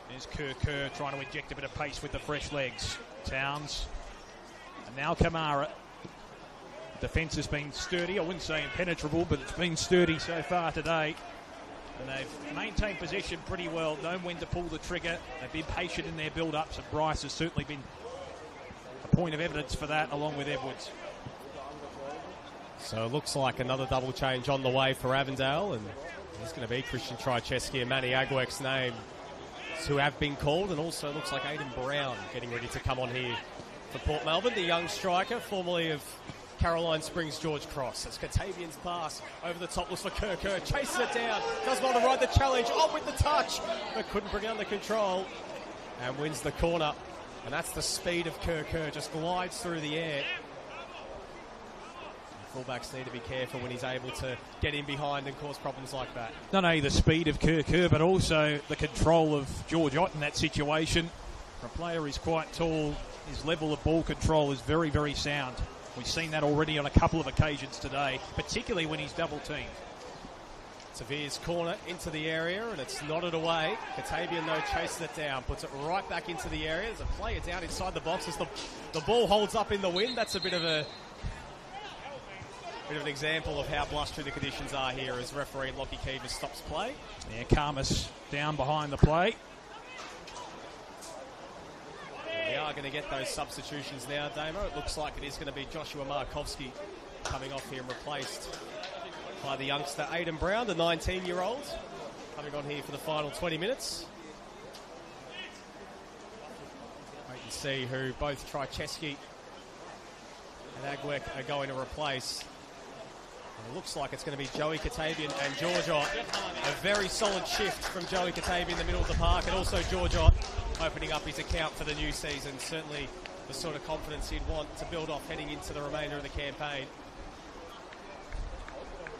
[SPEAKER 1] There's Kerr trying to inject a bit of pace with the fresh legs. Towns. And now Kamara. Defence has been sturdy. I wouldn't say impenetrable, but it's been sturdy so far today. And they've maintained possession pretty well, known when to pull the trigger. They've been patient in their build-ups, and Bryce has certainly been a point of evidence for that, along with Edwards.
[SPEAKER 2] So it looks like another double change on the way for Avondale, and there's going to be Christian Trycheski and Manny Agwek's name who have been called, and also looks like Aidan Brown getting ready to come on here for Port Melbourne, the young striker, formerly of Caroline Springs George Cross. It's Katavian's pass over the top, looks for Kerr, chases it down, does well to ride the challenge, on with the touch, but couldn't bring it under control, and wins the corner. And that's the speed of Kerr, just glides through the air. Fullbacks need to be careful when he's able to get in behind and cause problems like that.
[SPEAKER 1] Not only the speed of Kerr, but also the control of George Ott in that situation. For a player who's quite tall, his level of ball control is very, very sound. We've seen that already on a couple of occasions today, particularly when he's double-teamed.
[SPEAKER 2] Tavir's corner into the area, and it's nodded away. Katavian, though, chases it down, puts it right back into the area. There's a player down inside the box as the ball holds up in the wind. That's a bit of an example of how blustery the conditions are here as referee Lockie Keever stops play.
[SPEAKER 1] Yeah, Karmas down behind the play.
[SPEAKER 2] We are going to get those substitutions now, Damo. It looks like it is going to be Joshua Markovski coming off here and replaced by the youngster Aidan Brown, the 19-year-old, coming on here for the final 20 minutes. Wait and see who both Trycheski and Agwek are going to replace. And it looks like it's going to be Joey Katavian and George Ott. A very solid shift from Joey Katavian in the middle of the park, and also George Ott opening up his account for the new season. Certainly the sort of confidence he'd want to build off heading into the remainder of the campaign.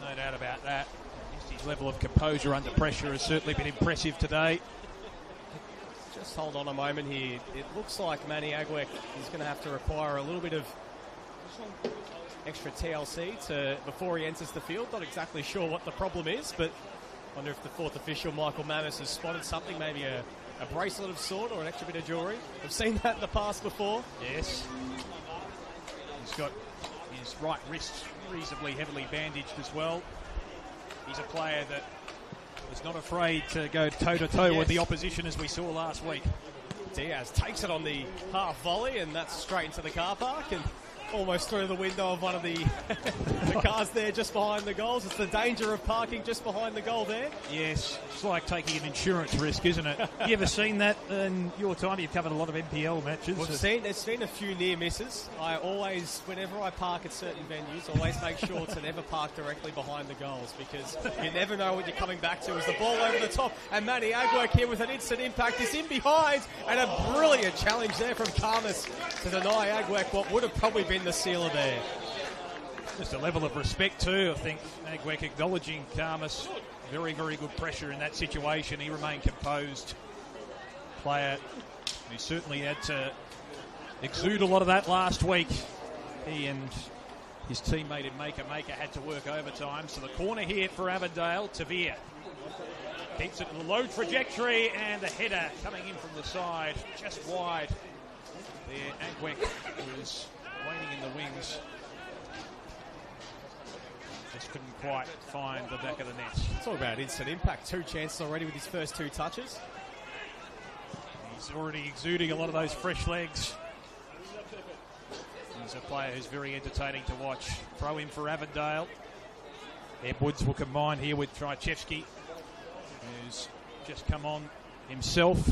[SPEAKER 1] No doubt about that. Just his level of composure under pressure has certainly been impressive today.
[SPEAKER 2] Just hold on a moment here. It looks like Manny Agwek is going to have to require a little bit of extra TLC before he enters the field. Not exactly sure what the problem is, but I wonder if the fourth official, Michael Mammis, has spotted something, maybe a bracelet of sort or an extra bit of jewellery. I've seen that in the past before.
[SPEAKER 1] Yes. He's got his right wrist reasonably heavily bandaged as well. He's a player that is not afraid to go toe-to-toe with the opposition, as we saw last week.
[SPEAKER 2] Diaz takes it on the half volley, and that's straight into the car park and almost through the window of one of the cars there just behind the goals. It's the danger of parking just behind the goal there.
[SPEAKER 1] Yes, it's like taking an insurance risk, isn't it? You ever seen that in your time? You've covered a lot of NPL matches.
[SPEAKER 2] There's been a few near misses. I always, whenever I park at certain venues, always make sure to never park directly behind the goals, because you never know what you're coming back to. As the ball over the top, and Manny Agwek here with an instant impact is in behind, and a brilliant challenge there from Karmas to deny Agwek what would have probably been the sealer there.
[SPEAKER 1] Just a level of respect too. I think Agwek acknowledging Karmas. Very, very good pressure in that situation. He remained composed. Player who certainly had to exude a lot of that last week. He and his teammate in Maker had to work overtime. So the corner here for Avondale. Tavir keeps it in a low trajectory, and the header coming in from the side, just wide. There, Agwek was waiting in the wings. Just couldn't quite find the back of the net.
[SPEAKER 2] Talk about instant impact. 2 chances already with his first 2 touches.
[SPEAKER 1] He's already exuding a lot of those fresh legs. He's a player who's very entertaining to watch. Throw in for Avondale. Edwards will combine here with Trajewski, who's just come on himself.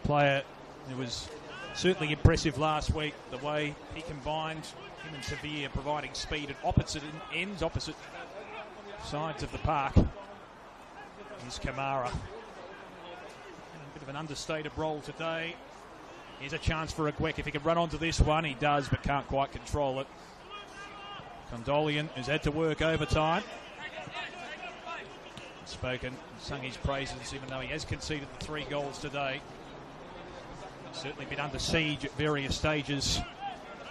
[SPEAKER 1] Player who was certainly impressive last week, the way he combined, him and Tavir providing speed at opposite ends, opposite sides of the park. Here's Kamara. A bit of an understated role today. Here's a chance for Agwek. If he can run onto this one, he does, but can't quite control it. Condolian has had to work overtime. Spoken, sung his praises, even though he has conceded the 3 goals today. Certainly been under siege at various stages,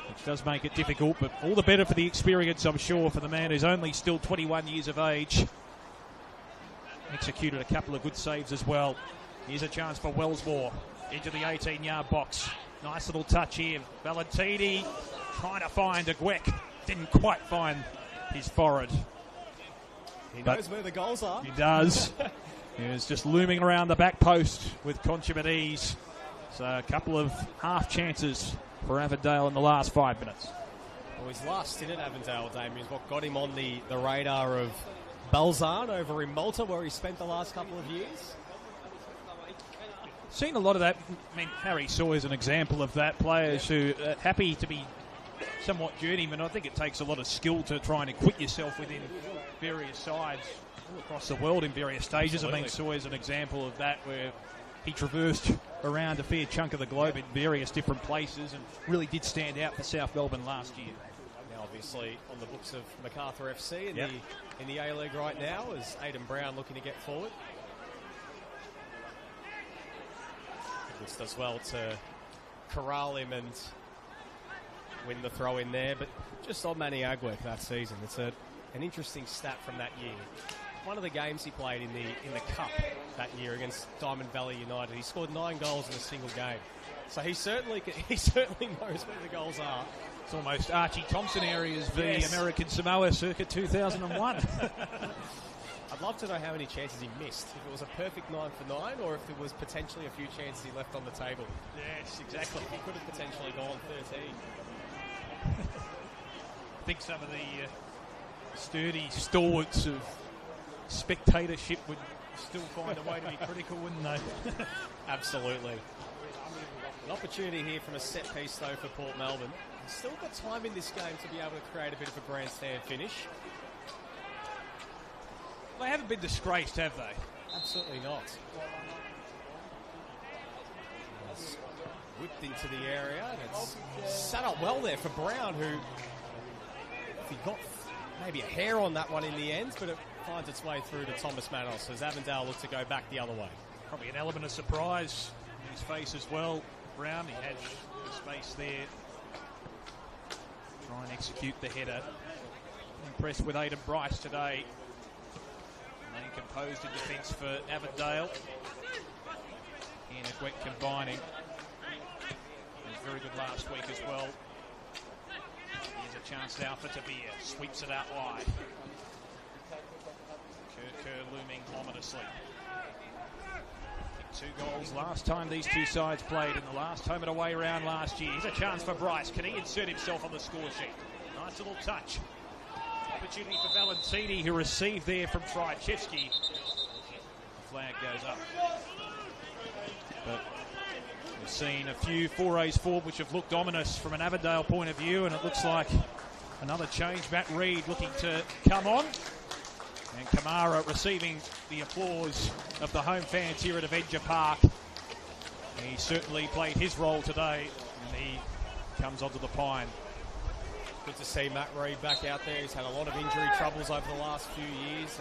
[SPEAKER 1] which does make it difficult, but all the better for the experience, I'm sure, for the man who's only still 21 years of age. Executed a couple of good saves as well. Here's a chance for Wellsmore into the 18-yard box. Nice little touch here. Valentini trying to find Agwek. Didn't quite find his forehead.
[SPEAKER 2] He knows where the goals are.
[SPEAKER 1] He does. He was just looming around the back post with consummate ease. So a couple of half chances for Avondale in the last 5 minutes.
[SPEAKER 2] Well, his last stint at Avondale, Damien, is what got him on the radar of Balzan over in Malta, where he spent the last couple of years.
[SPEAKER 1] Seen a lot of that. I mean, Harry Sawyer's an example of that. Players who are happy to be somewhat journeyman. I think it takes a lot of skill to try and acquit yourself within various sides all across the world in various stages. Absolutely. I mean, Sawyer's an example of that, where he traversed around a fair chunk of the globe in various different places and really did stand out for South Melbourne last year.
[SPEAKER 2] Now, obviously, on the books of MacArthur FC in the A-League right now, is Aidan Brown looking to get forward. This does well to corral him and win the throw in there, but just on Manny Agwek that season, it's an interesting stat from that year. One of the games he played in the Cup that year against Diamond Valley United, he scored 9 goals in a single game. So he certainly knows where the goals are.
[SPEAKER 1] It's almost Archie Thompson areas v American Samoa circa 2001.
[SPEAKER 2] I'd love to know how many chances he missed. If it was a perfect 9 for 9, or if there was potentially a few chances he left on the table.
[SPEAKER 1] Yes, exactly.
[SPEAKER 2] He could have potentially gone 13.
[SPEAKER 1] I think some of the sturdy stalwarts of spectatorship would still find a way to be critical, wouldn't they?
[SPEAKER 2] Absolutely. An opportunity here from a set piece, though, for Port Melbourne. He's still got time in this game to be able to create a bit of a grandstand finish.
[SPEAKER 1] They haven't been disgraced, have they?
[SPEAKER 2] Absolutely not. It's whipped into the area, and it's set up well there for Brown, who, if he got maybe a hair on that one in the end, but it finds its way through to Thomas Manos as Avondale look to go back the other way.
[SPEAKER 1] Probably an element of surprise in his face as well. Brown, he had his face there. Try and execute the header. Impressed with Aidan Bryce today. Remaining composed in defence for Avondale. He and Gwick combining. He was very good last week as well. Here's a chance now for Tabia. Sweeps it out wide. Kerr looming ominously. 2 goals last time these two sides played in the last home and away round last year. Here's a chance for Bryce. Can he insert himself on the score sheet? Nice little touch. Opportunity for Valentini, who received there from Trychevsky. The flag goes up. But we've seen a few forays forward which have looked ominous from an Avondale point of view, and it looks like another change. Matt Reid looking to come on. And Kamara receiving the applause of the home fans here at Avenger Park. He certainly played his role today, and he comes onto the pine.
[SPEAKER 2] Good to see Matt Reid back out there. He's had a lot of injury troubles over the last few years.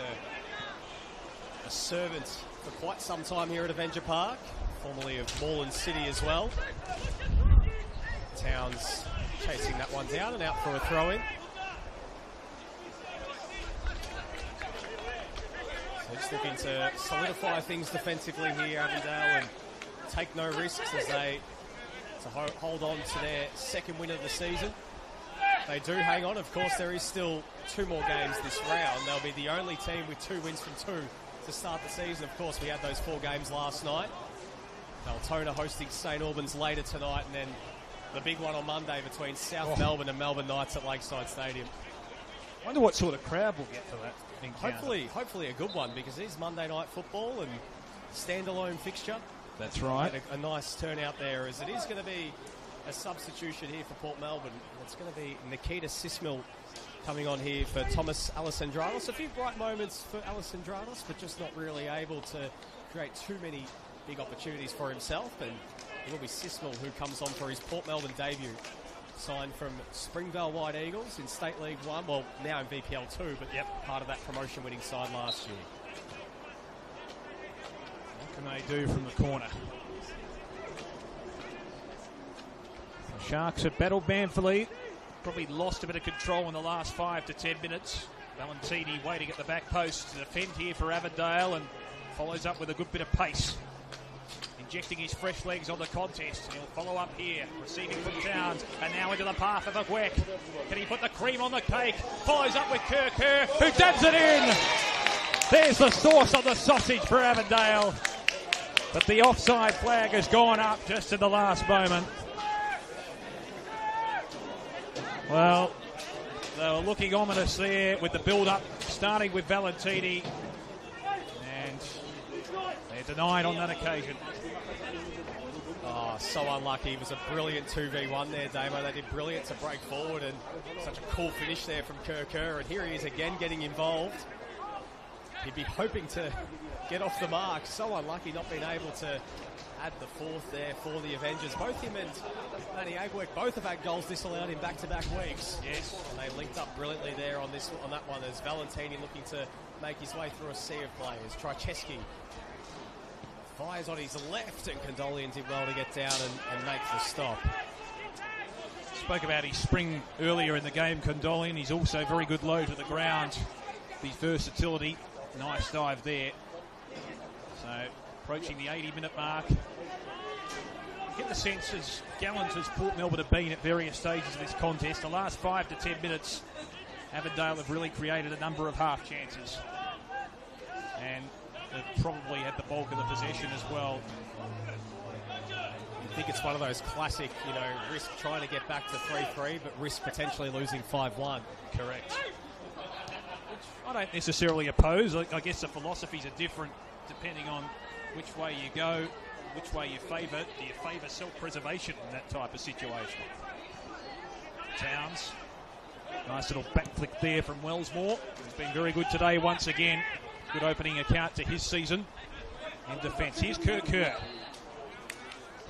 [SPEAKER 2] A servant for quite some time here at Avenger Park, formerly of Moreland City as well. Towns chasing that one down and out for a throw-in. So just looking to solidify things defensively here, Avondale, and take no risks as they hold on to their second win of the season. They do hang on. Of course, there is still 2 more games this round. They'll be the only team with 2 wins from 2 to start the season. Of course, we had those 4 games last night. Altona hosting St Albans later tonight, and then the big one on Monday between South Melbourne and Melbourne Knights at Lakeside Stadium.
[SPEAKER 1] I wonder what sort of crowd we'll get for that encounter.
[SPEAKER 2] Hopefully a good one, because it is Monday night football and standalone fixture.
[SPEAKER 1] That's right.
[SPEAKER 2] A nice turnout there, as it is going to be a substitution here for Port Melbourne. It's going to be Nikita Sismil coming on here for Thomas Alessandranos. A few bright moments for Alessandranos, but just not really able to create too many big opportunities for himself. And it will be Sismil who comes on for his Port Melbourne debut. Signed from Springvale White Eagles in State League 1, well, now in VPL 2, but part of that promotion-winning side last year.
[SPEAKER 1] What can they do from the corner? The Sharks have battled manfully. Probably lost a bit of control in the last 5 to 10 minutes. Valentini waiting at the back post to defend here for Avondale, and follows up with a good bit of pace. Injecting his fresh legs on the contest. He'll follow up here, receiving from Towns, and now into the path of Agwek. Can he put the cream on the cake? Follows up with Kerr, who dabs it in. There's the sauce on the sausage for Avondale. But the offside flag has gone up just in the last moment. Well, they were looking ominous there with the build-up, starting with Valentini. And they're denied on that occasion.
[SPEAKER 2] Oh, so unlucky. It was a brilliant 2v1 there, Damo. They did brilliant to break forward, and such a cool finish there from Kerr. And here he is again getting involved. He'd be hoping to get off the mark. So unlucky not being able to add the 4th there for the Avengers. Both him and Manny Agwek both have had goals disallowed in back-to-back weeks.
[SPEAKER 1] Yes.
[SPEAKER 2] And they linked up brilliantly there on that one, as Valentini looking to make his way through a sea of players. Trychevsky fires on his left, and Condolian did well to get down and make the stop.
[SPEAKER 1] Spoke about his spring earlier in the game, Condolian. He's also very good low to the ground. The versatility, nice dive there. So approaching the 80-minute mark. I get the sense, as gallant as Port Melbourne have been at various stages of this contest, the last 5 to 10 minutes, Avondale have really created a number of half chances. And they've probably had the bulk of the possession as well.
[SPEAKER 2] I think it's one of those classic, risk trying to get back to 3-3, but risk potentially losing 5-1.
[SPEAKER 1] Correct. Which I don't necessarily oppose. I guess the philosophies are different depending on which way you go, which way you favour. Do you favour self-preservation in that type of situation? Towns. Nice little back flick there from Wellsmore. He's been very good today once again. Good opening account to his season in defence. Here's Kerr.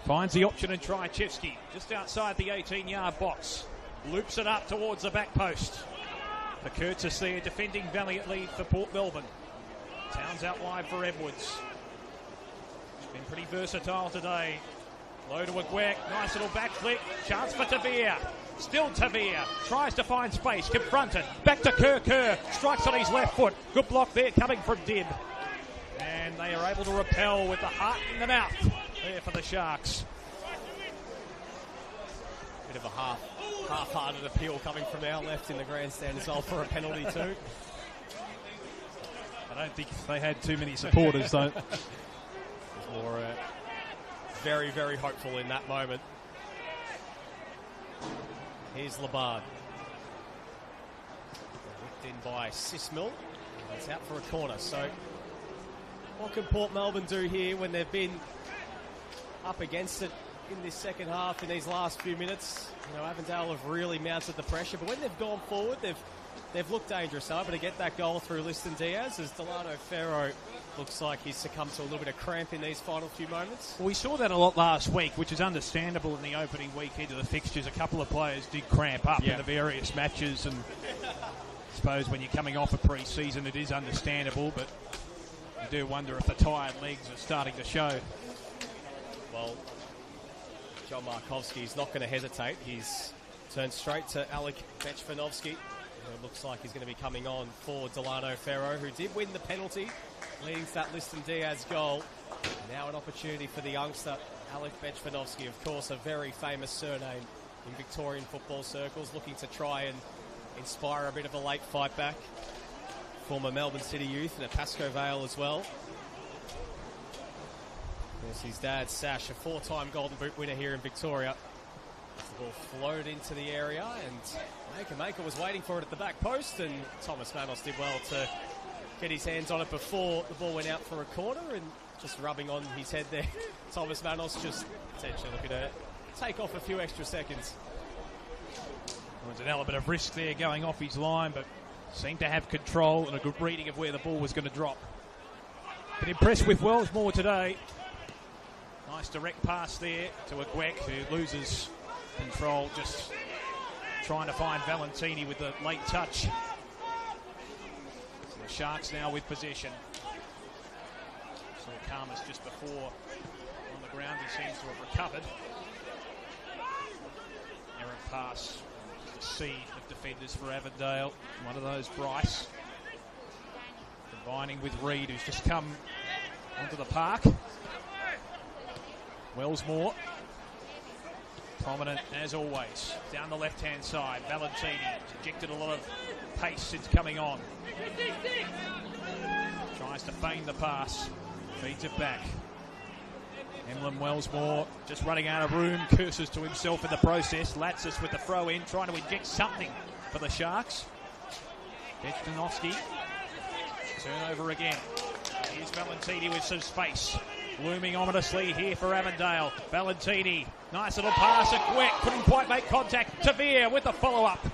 [SPEAKER 1] Finds the option in Trychevsky just outside the 18-yard box. Loops it up towards the back post. The Curtis there defending valiantly for Port Melbourne. Towns out wide for Edwards. Been pretty versatile today. Low to Agwek. Nice little back flick. Chance for Tavir. Still Tavir. Tries to find space. Confronted. Back to Kerr. Strikes on his left foot. Good block there coming from Dib. And they are able to repel with the heart in the mouth there for the Sharks.
[SPEAKER 2] Bit of a half-hearted appeal coming from our left in the grandstand as well for a penalty too.
[SPEAKER 1] I don't think they had too many supporters though.
[SPEAKER 2] More very, very hopeful in that moment. Here's Labard. Whipped in by Sismill. It's out for a corner. So what can Port Melbourne do here when they've been up against it in this second half, in these last few minutes? You know, Avondale have really mounted the pressure, but when they've gone forward, they've looked dangerous. Able to get that goal through Liston Diaz, as Delano Ferro looks like he's succumbed to a little bit of cramp in these final few moments.
[SPEAKER 1] Well, we saw that a lot last week, which is understandable in the opening weekend of the fixtures. A couple of players did cramp up in the various matches, and I suppose when you're coming off a pre-season, it is understandable, but you do wonder if the tired legs are starting to show.
[SPEAKER 2] Well, John Markovski's not going to hesitate. He's turned straight to Alec Bechvanovsky. It looks like he's going to be coming on for Delano Ferro, who did win the penalty, leading to that Liston Diaz goal. Now an opportunity for the youngster, Alec Bechvanovsky, of course, a very famous surname in Victorian football circles, looking to try and inspire a bit of a late fight back. Former Melbourne City youth and at Pascoe Vale as well. Of course, his dad, Sash, a four-time Golden Boot winner here in Victoria. The ball flowed into the area, and Maker was waiting for it at the back post, and Thomas Manos did well to get his hands on it before the ball went out for a corner, and just rubbing on his head there. Thomas Manos just potentially looking to take off a few extra seconds.
[SPEAKER 1] There was an element of risk there going off his line, but seemed to have control and a good reading of where the ball was going to drop. Been impressed with Wellsmore today. Nice direct pass there to Agwek, who loses control, just trying to find Valentini with the late touch. So the Sharks now with possession. Saw Karmas just before on the ground. He seems to have recovered. Errant pass. Just a sea of defenders for Avondale. One of those, Bryce. Combining with Reed, who's just come onto the park. Wellsmore, prominent as always, down the left-hand side. Valentini injected a lot of pace since coming on. Tries to feign the pass, feeds it back. Emlyn Wellsmore just running out of room, curses to himself in the process. Latsis with the throw in, trying to inject something for the Sharks. Bechvanovsky, turnover again. Here's Valentini with some space. Looming ominously here for Avondale. Valentini, nice little pass at Gwick, couldn't quite make contact. Tavir with the follow-up.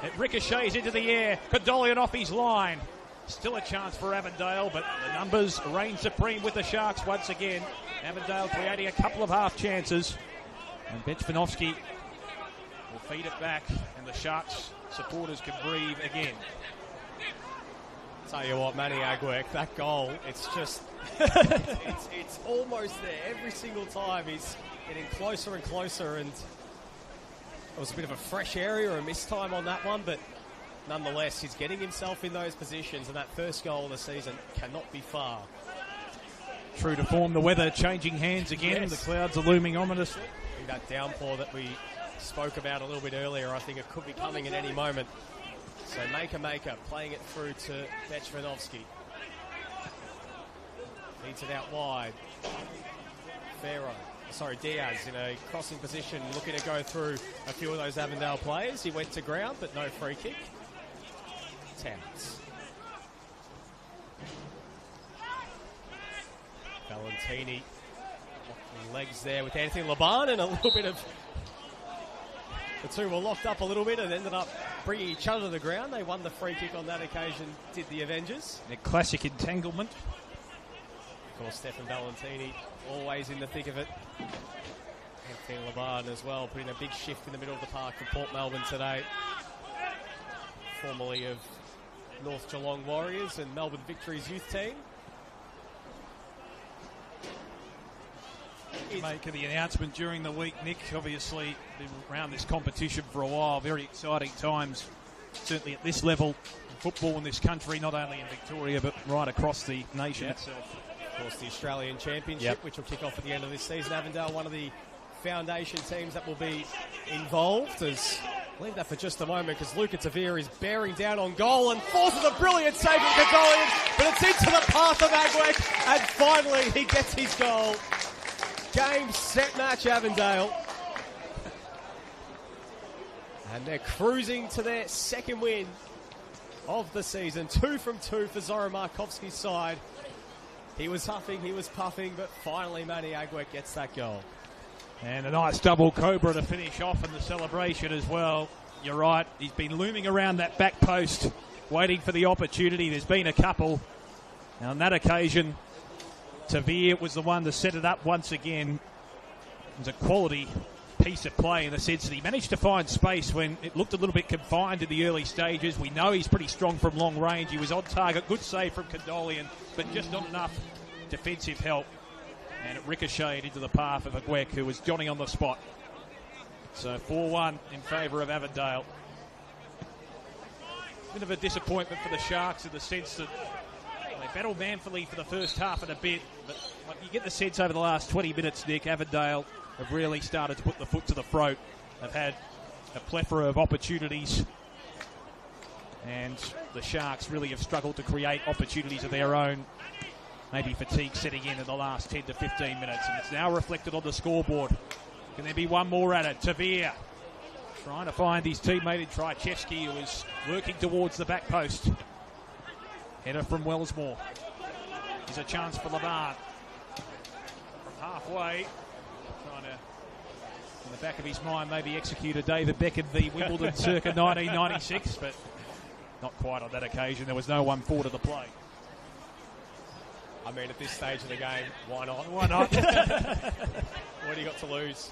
[SPEAKER 1] It ricochets into the air. Kodolian off his line. Still a chance for Avondale, but the numbers reign supreme with the Sharks once again. Avondale creating a couple of half chances. And Bechvanovsky will feed it back, and the Sharks supporters can breathe again.
[SPEAKER 2] Tell you what, Manny Agwek, that goal, it's just, it's almost there every single time. He's getting closer and closer, and it was a bit of a fresh area, a missed time on that one, but nonetheless, he's getting himself in those positions, and that first goal of the season cannot be far.
[SPEAKER 1] True to form, the weather changing hands again.
[SPEAKER 2] Yes.
[SPEAKER 1] The clouds are looming ominously.
[SPEAKER 2] I think that downpour that we spoke about a little bit earlier, I think it could be coming at any moment. So Maker playing it through to Bechvanovsky. Feeds it out wide. Diaz in a crossing position, looking to go through a few of those Avondale players. He went to ground, but no free kick. Towns. Valentini locking legs there with Anthony Laban, and a little bit of... The two were locked up a little bit and ended up bringing each other to the ground. They won the free kick on that occasion, did the Avengers.
[SPEAKER 1] A classic entanglement.
[SPEAKER 2] Of course, Stefan Valentini always in the thick of it. Anthony Laban as well, putting a big shift in the middle of the park for Port Melbourne today. formerly of North Geelong Warriors and Melbourne Victory's youth team.
[SPEAKER 1] Make the announcement during the week, Nick. Obviously, been around this competition for a while. Very exciting times, certainly at this level of football in this country, not only in Victoria but right across the nation itself.
[SPEAKER 2] Of course, the Australian Championship, which will kick off at the end of this season. Avondale, one of the foundation teams that will be involved. Leave that for just a moment, because Luca Tavira is bearing down on goal and forces a brilliant save from Cagolian, but it's into the path of Agwek, and finally he gets his goal. Game, set, match, Avondale. And they're cruising to their second win of the season. 2 from 2 for Zoran Markovski's side. He was huffing, he was puffing, but finally Manny Agwek gets that goal.
[SPEAKER 1] And a nice double cobra to finish off in the celebration as well. You're right, he's been looming around that back post, waiting for the opportunity. There's been a couple. And on that occasion, Tavir was the one to set it up once again. It was a quality piece of play in the sense that he managed to find space when it looked a little bit confined in the early stages. We know he's pretty strong from long range. He was on target. Good save from Cagolian, but just not enough defensive help. And it ricocheted into the path of Agwek, who was Johnny on the spot. So 4-1 in favour of Avondale. Bit of a disappointment for the Sharks in the sense that they battled manfully for the first half and a bit, but you get the sense over the last 20 minutes, Nick, Avondale have really started to put the foot to the throat. They've had a plethora of opportunities, and the Sharks really have struggled to create opportunities of their own. Maybe fatigue setting in the last 10 to 15 minutes, and it's now reflected on the scoreboard. Can there be one more at it? Tavir trying to find his teammate in Trychevsky, who is working towards the back post. Header from Wellsmore. Here's a chance for Lavan. From halfway, trying to, in the back of his mind, maybe execute a David Beckham v Wimbledon circa 1996, but not quite on that occasion. There was no one forward of the play.
[SPEAKER 2] I mean, at this stage of the game, why not?
[SPEAKER 1] Why not?
[SPEAKER 2] What do you got to lose?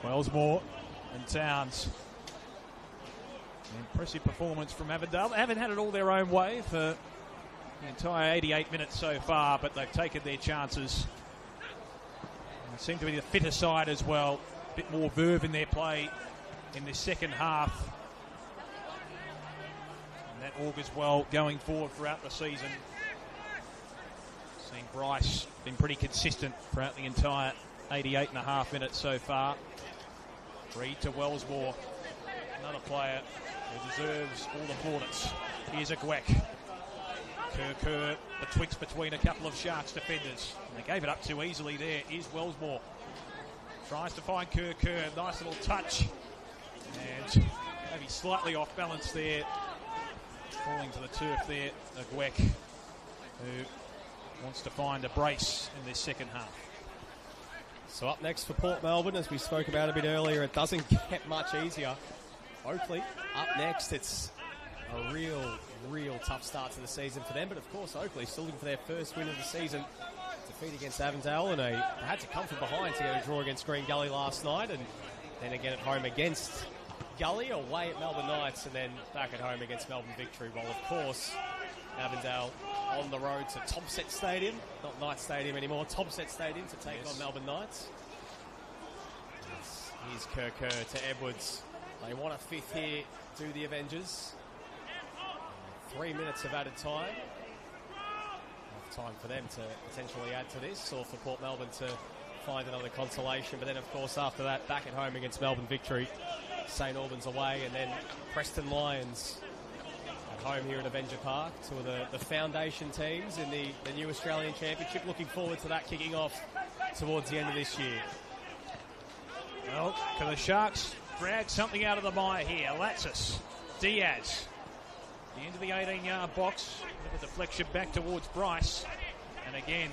[SPEAKER 1] Wellsmore and Towns. Impressive performance from Avondale. They haven't had it all their own way for the entire 88 minutes so far, but they've taken their chances. They seem to be the fitter side as well. A bit more verve in their play in this second half. And that augurs well going forward throughout the season. Seeing Bryce been pretty consistent throughout the entire 88 and a half minutes so far. Reed to Wellsmore. Another player who deserves all the plaudits. Here's Agwek. Kerr betwixt between a couple of Sharks defenders. And they gave it up too easily there. Here's Wellsmore. Tries to find Kerr. Nice little touch. And maybe slightly off balance there. Falling to the turf there. Agwek, who wants to find a brace in this second half.
[SPEAKER 2] So up next for Port Melbourne, as we spoke about a bit earlier, it doesn't get much easier. Oakley up next. It's a real tough start to the season for them, but of course Oakley still looking for their first win of the season. Defeat against Avondale, and they had to come from behind to get a draw against Green Gully last night, and then again at home against Gully, away at Melbourne Knights, and then back at home against Melbourne Victory. While of course Avondale on the road to Tomset Stadium, not Knight Stadium anymore, Tomset Stadium to take on Melbourne Knights. Here's Kerr to Edwards. They want a fifth here, do the Avengers. 3 minutes of added time. Enough time for them to potentially add to this, or for Port Melbourne to find another consolation. But then, of course, after that, back at home against Melbourne Victory. St Albans away, and then Preston Lions at home here at Avenger Park. Two of the foundation teams in the new Australian Championship. Looking forward to that kicking off towards the end of this year.
[SPEAKER 1] Well, can the Sharks drag something out of the mire here? Latsis, Diaz, the end of the 18-yard box, with a deflection back towards Bryce, and again,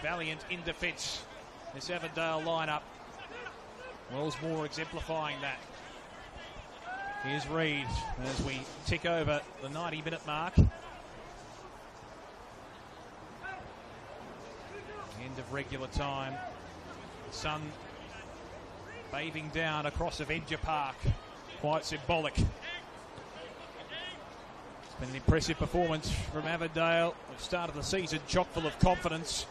[SPEAKER 1] valiant in defence. This Avondale lineup, Wellsmore exemplifying that. Here's Reed as we tick over the 90-minute mark. End of regular time. The sun bathing down across Avenger Park. quite symbolic. It's been an impressive performance from Avondale. They've started the season chock full of confidence.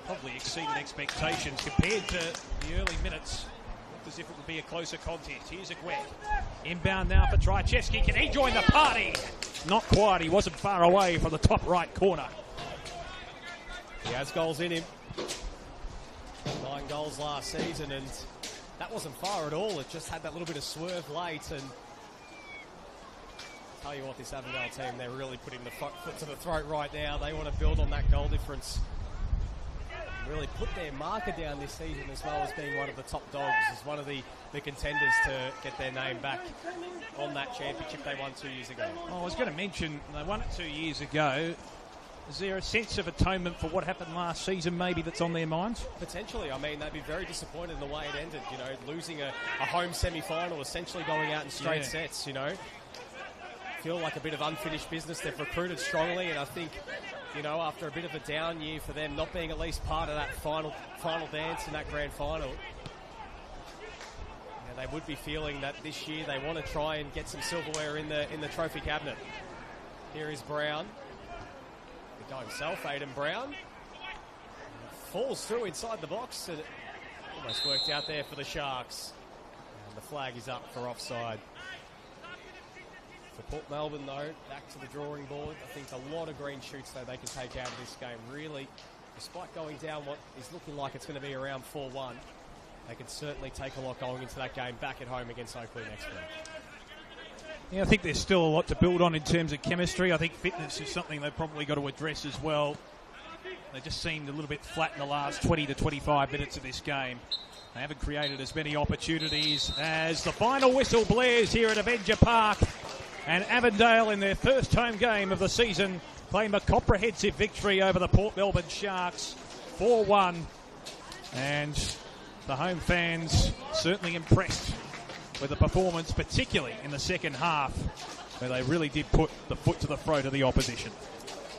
[SPEAKER 1] Probably exceeded expectations compared to the early minutes. Looked as if it would be a closer contest. Here's a Gweg. Inbound now for Trychevsky. Can he join the party? Not quite. He wasn't far away from the top right corner.
[SPEAKER 2] He has goals in him. 9 goals last season, and that wasn't far at all. It just had that little bit of swerve late, and I'll tell you what, this Avondale team, they're really putting the foot to the throat right now. They want to build on that goal difference. Really put their marker down this season, as well as being one of the top dogs, as one of the contenders to get their name back on that championship they won 2 years ago.
[SPEAKER 1] Oh, I was going to mention, they won it 2 years ago. Is there a sense of atonement for what happened last season maybe that's on their minds?
[SPEAKER 2] Potentially. I mean, they'd be very disappointed in the way it ended, you know, losing a home semi-final, essentially going out in straight sets, you know. Feel like a bit of unfinished business. They've recruited strongly, and I think, you know, after a bit of a down year for them, not being at least part of that final dance in that grand final, they would be feeling that this year they want to try and get some silverware in the trophy cabinet. Here is Brown. The guy himself, Aiden Brown. Falls through inside the box, and it almost worked out there for the Sharks. And the flag is up for offside. For Port Melbourne, though, back to the drawing board. I think a lot of green shoots, though, they can take out of this game. Really, despite going down what is looking like it's going to be around 4-1, they can certainly take a lot going into that game back at home against Oakley next week.
[SPEAKER 1] Yeah, I think there's still a lot to build on in terms of chemistry. I think fitness is something they've probably got to address as well. They just seemed a little bit flat in the last 20 to 25 minutes of this game. They haven't created as many opportunities as the final whistle blares here at Avenger Park. And Avondale, in their first home game of the season, claim a comprehensive victory over the Port Melbourne Sharks, 4-1. And the home fans certainly impressed with the performance, particularly in the second half, where they really did put the foot to the throat of the opposition.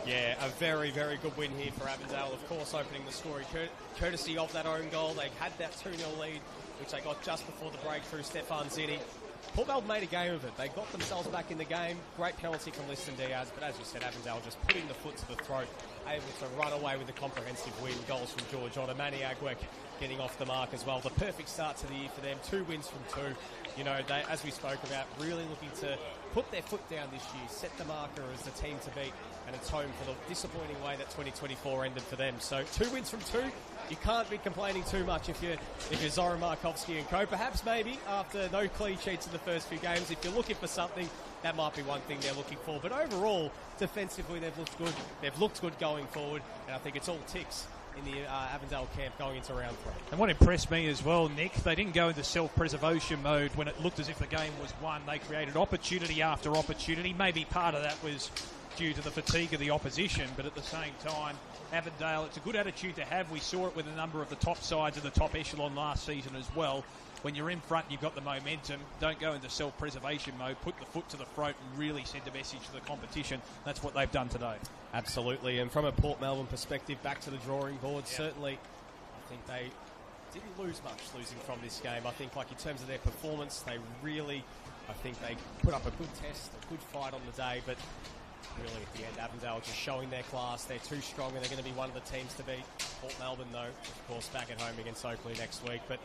[SPEAKER 2] Yeah, a very, very good win here for Avondale. Of course, opening the scoring courtesy of that own goal. They had that 2-0 lead, which they got just before the breakthrough, Stefan Zini. Port Melbourne made a game of it. They got themselves back in the game. Great penalty from Liston Diaz, but as you said, Avondale just putting the foot to the throat, able to run away with a comprehensive win. Goals from George Otter, Manny Agwek getting off the mark as well. The perfect start to the year for them. 2 wins from 2. You know, they, as we spoke about, really looking to put their foot down this year, set the marker as the team to beat, and it's home for the disappointing way that 2024 ended for them. So 2 wins from 2. You can't be complaining too much if you're Zoran Markovsky and co. Perhaps maybe after no clean sheets in the first few games, if you're looking for something, that might be one thing they're looking for. But overall, defensively, they've looked good. They've looked good going forward, and I think it's all ticks in the Avondale camp going into round 3.
[SPEAKER 1] And what impressed me as well, Nick, they didn't go into self-preservation mode when it looked as if the game was won. They created opportunity after opportunity. Maybe part of that was due to the fatigue of the opposition, but at the same time, Avondale, it's a good attitude to have. We saw it with a number of the top sides in the top echelon last season as well. When you're in front, you've got the momentum. Don't go into self-preservation mode. Put the foot to the throat and really send a message to the competition. That's what they've done today.
[SPEAKER 2] Absolutely. And from a Port Melbourne perspective, back to the drawing board, certainly I think they didn't lose much losing from this game. I think, like, in terms of their performance, they really, I think they put up a good test, a good fight on the day, but really at the end, Avondale just showing their class. They're too strong and they're going to be one of the teams to beat. Port Melbourne, though, of course, back at home against Oakley next week. But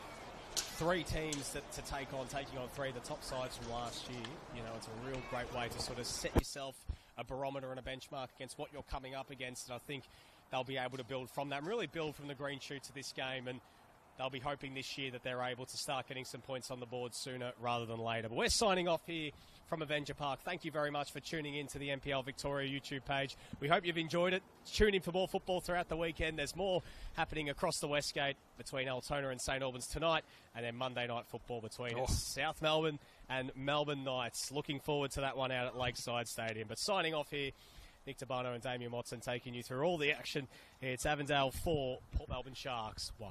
[SPEAKER 2] 3 teams to take on, taking on 3 of the top sides from last year. You know, it's a real great way to sort of set yourself a barometer and a benchmark against what you're coming up against. And I think they'll be able to build from that and really build from the green shoots of this game. And they'll be hoping this year that they're able to start getting some points on the board sooner rather than later. But we're signing off here from Avenger Park. Thank you very much for tuning in to the NPL Victoria YouTube page. We hope you've enjoyed it. Tune in for more football throughout the weekend. There's more happening across the Westgate between Altona and St Albans tonight, and then Monday night football between South Melbourne and Melbourne Knights. Looking forward to that one out at Lakeside Stadium. But signing off here, Nick Tabano and Damien Watson taking you through all the action. It's Avondale 4, Port Melbourne Sharks 1.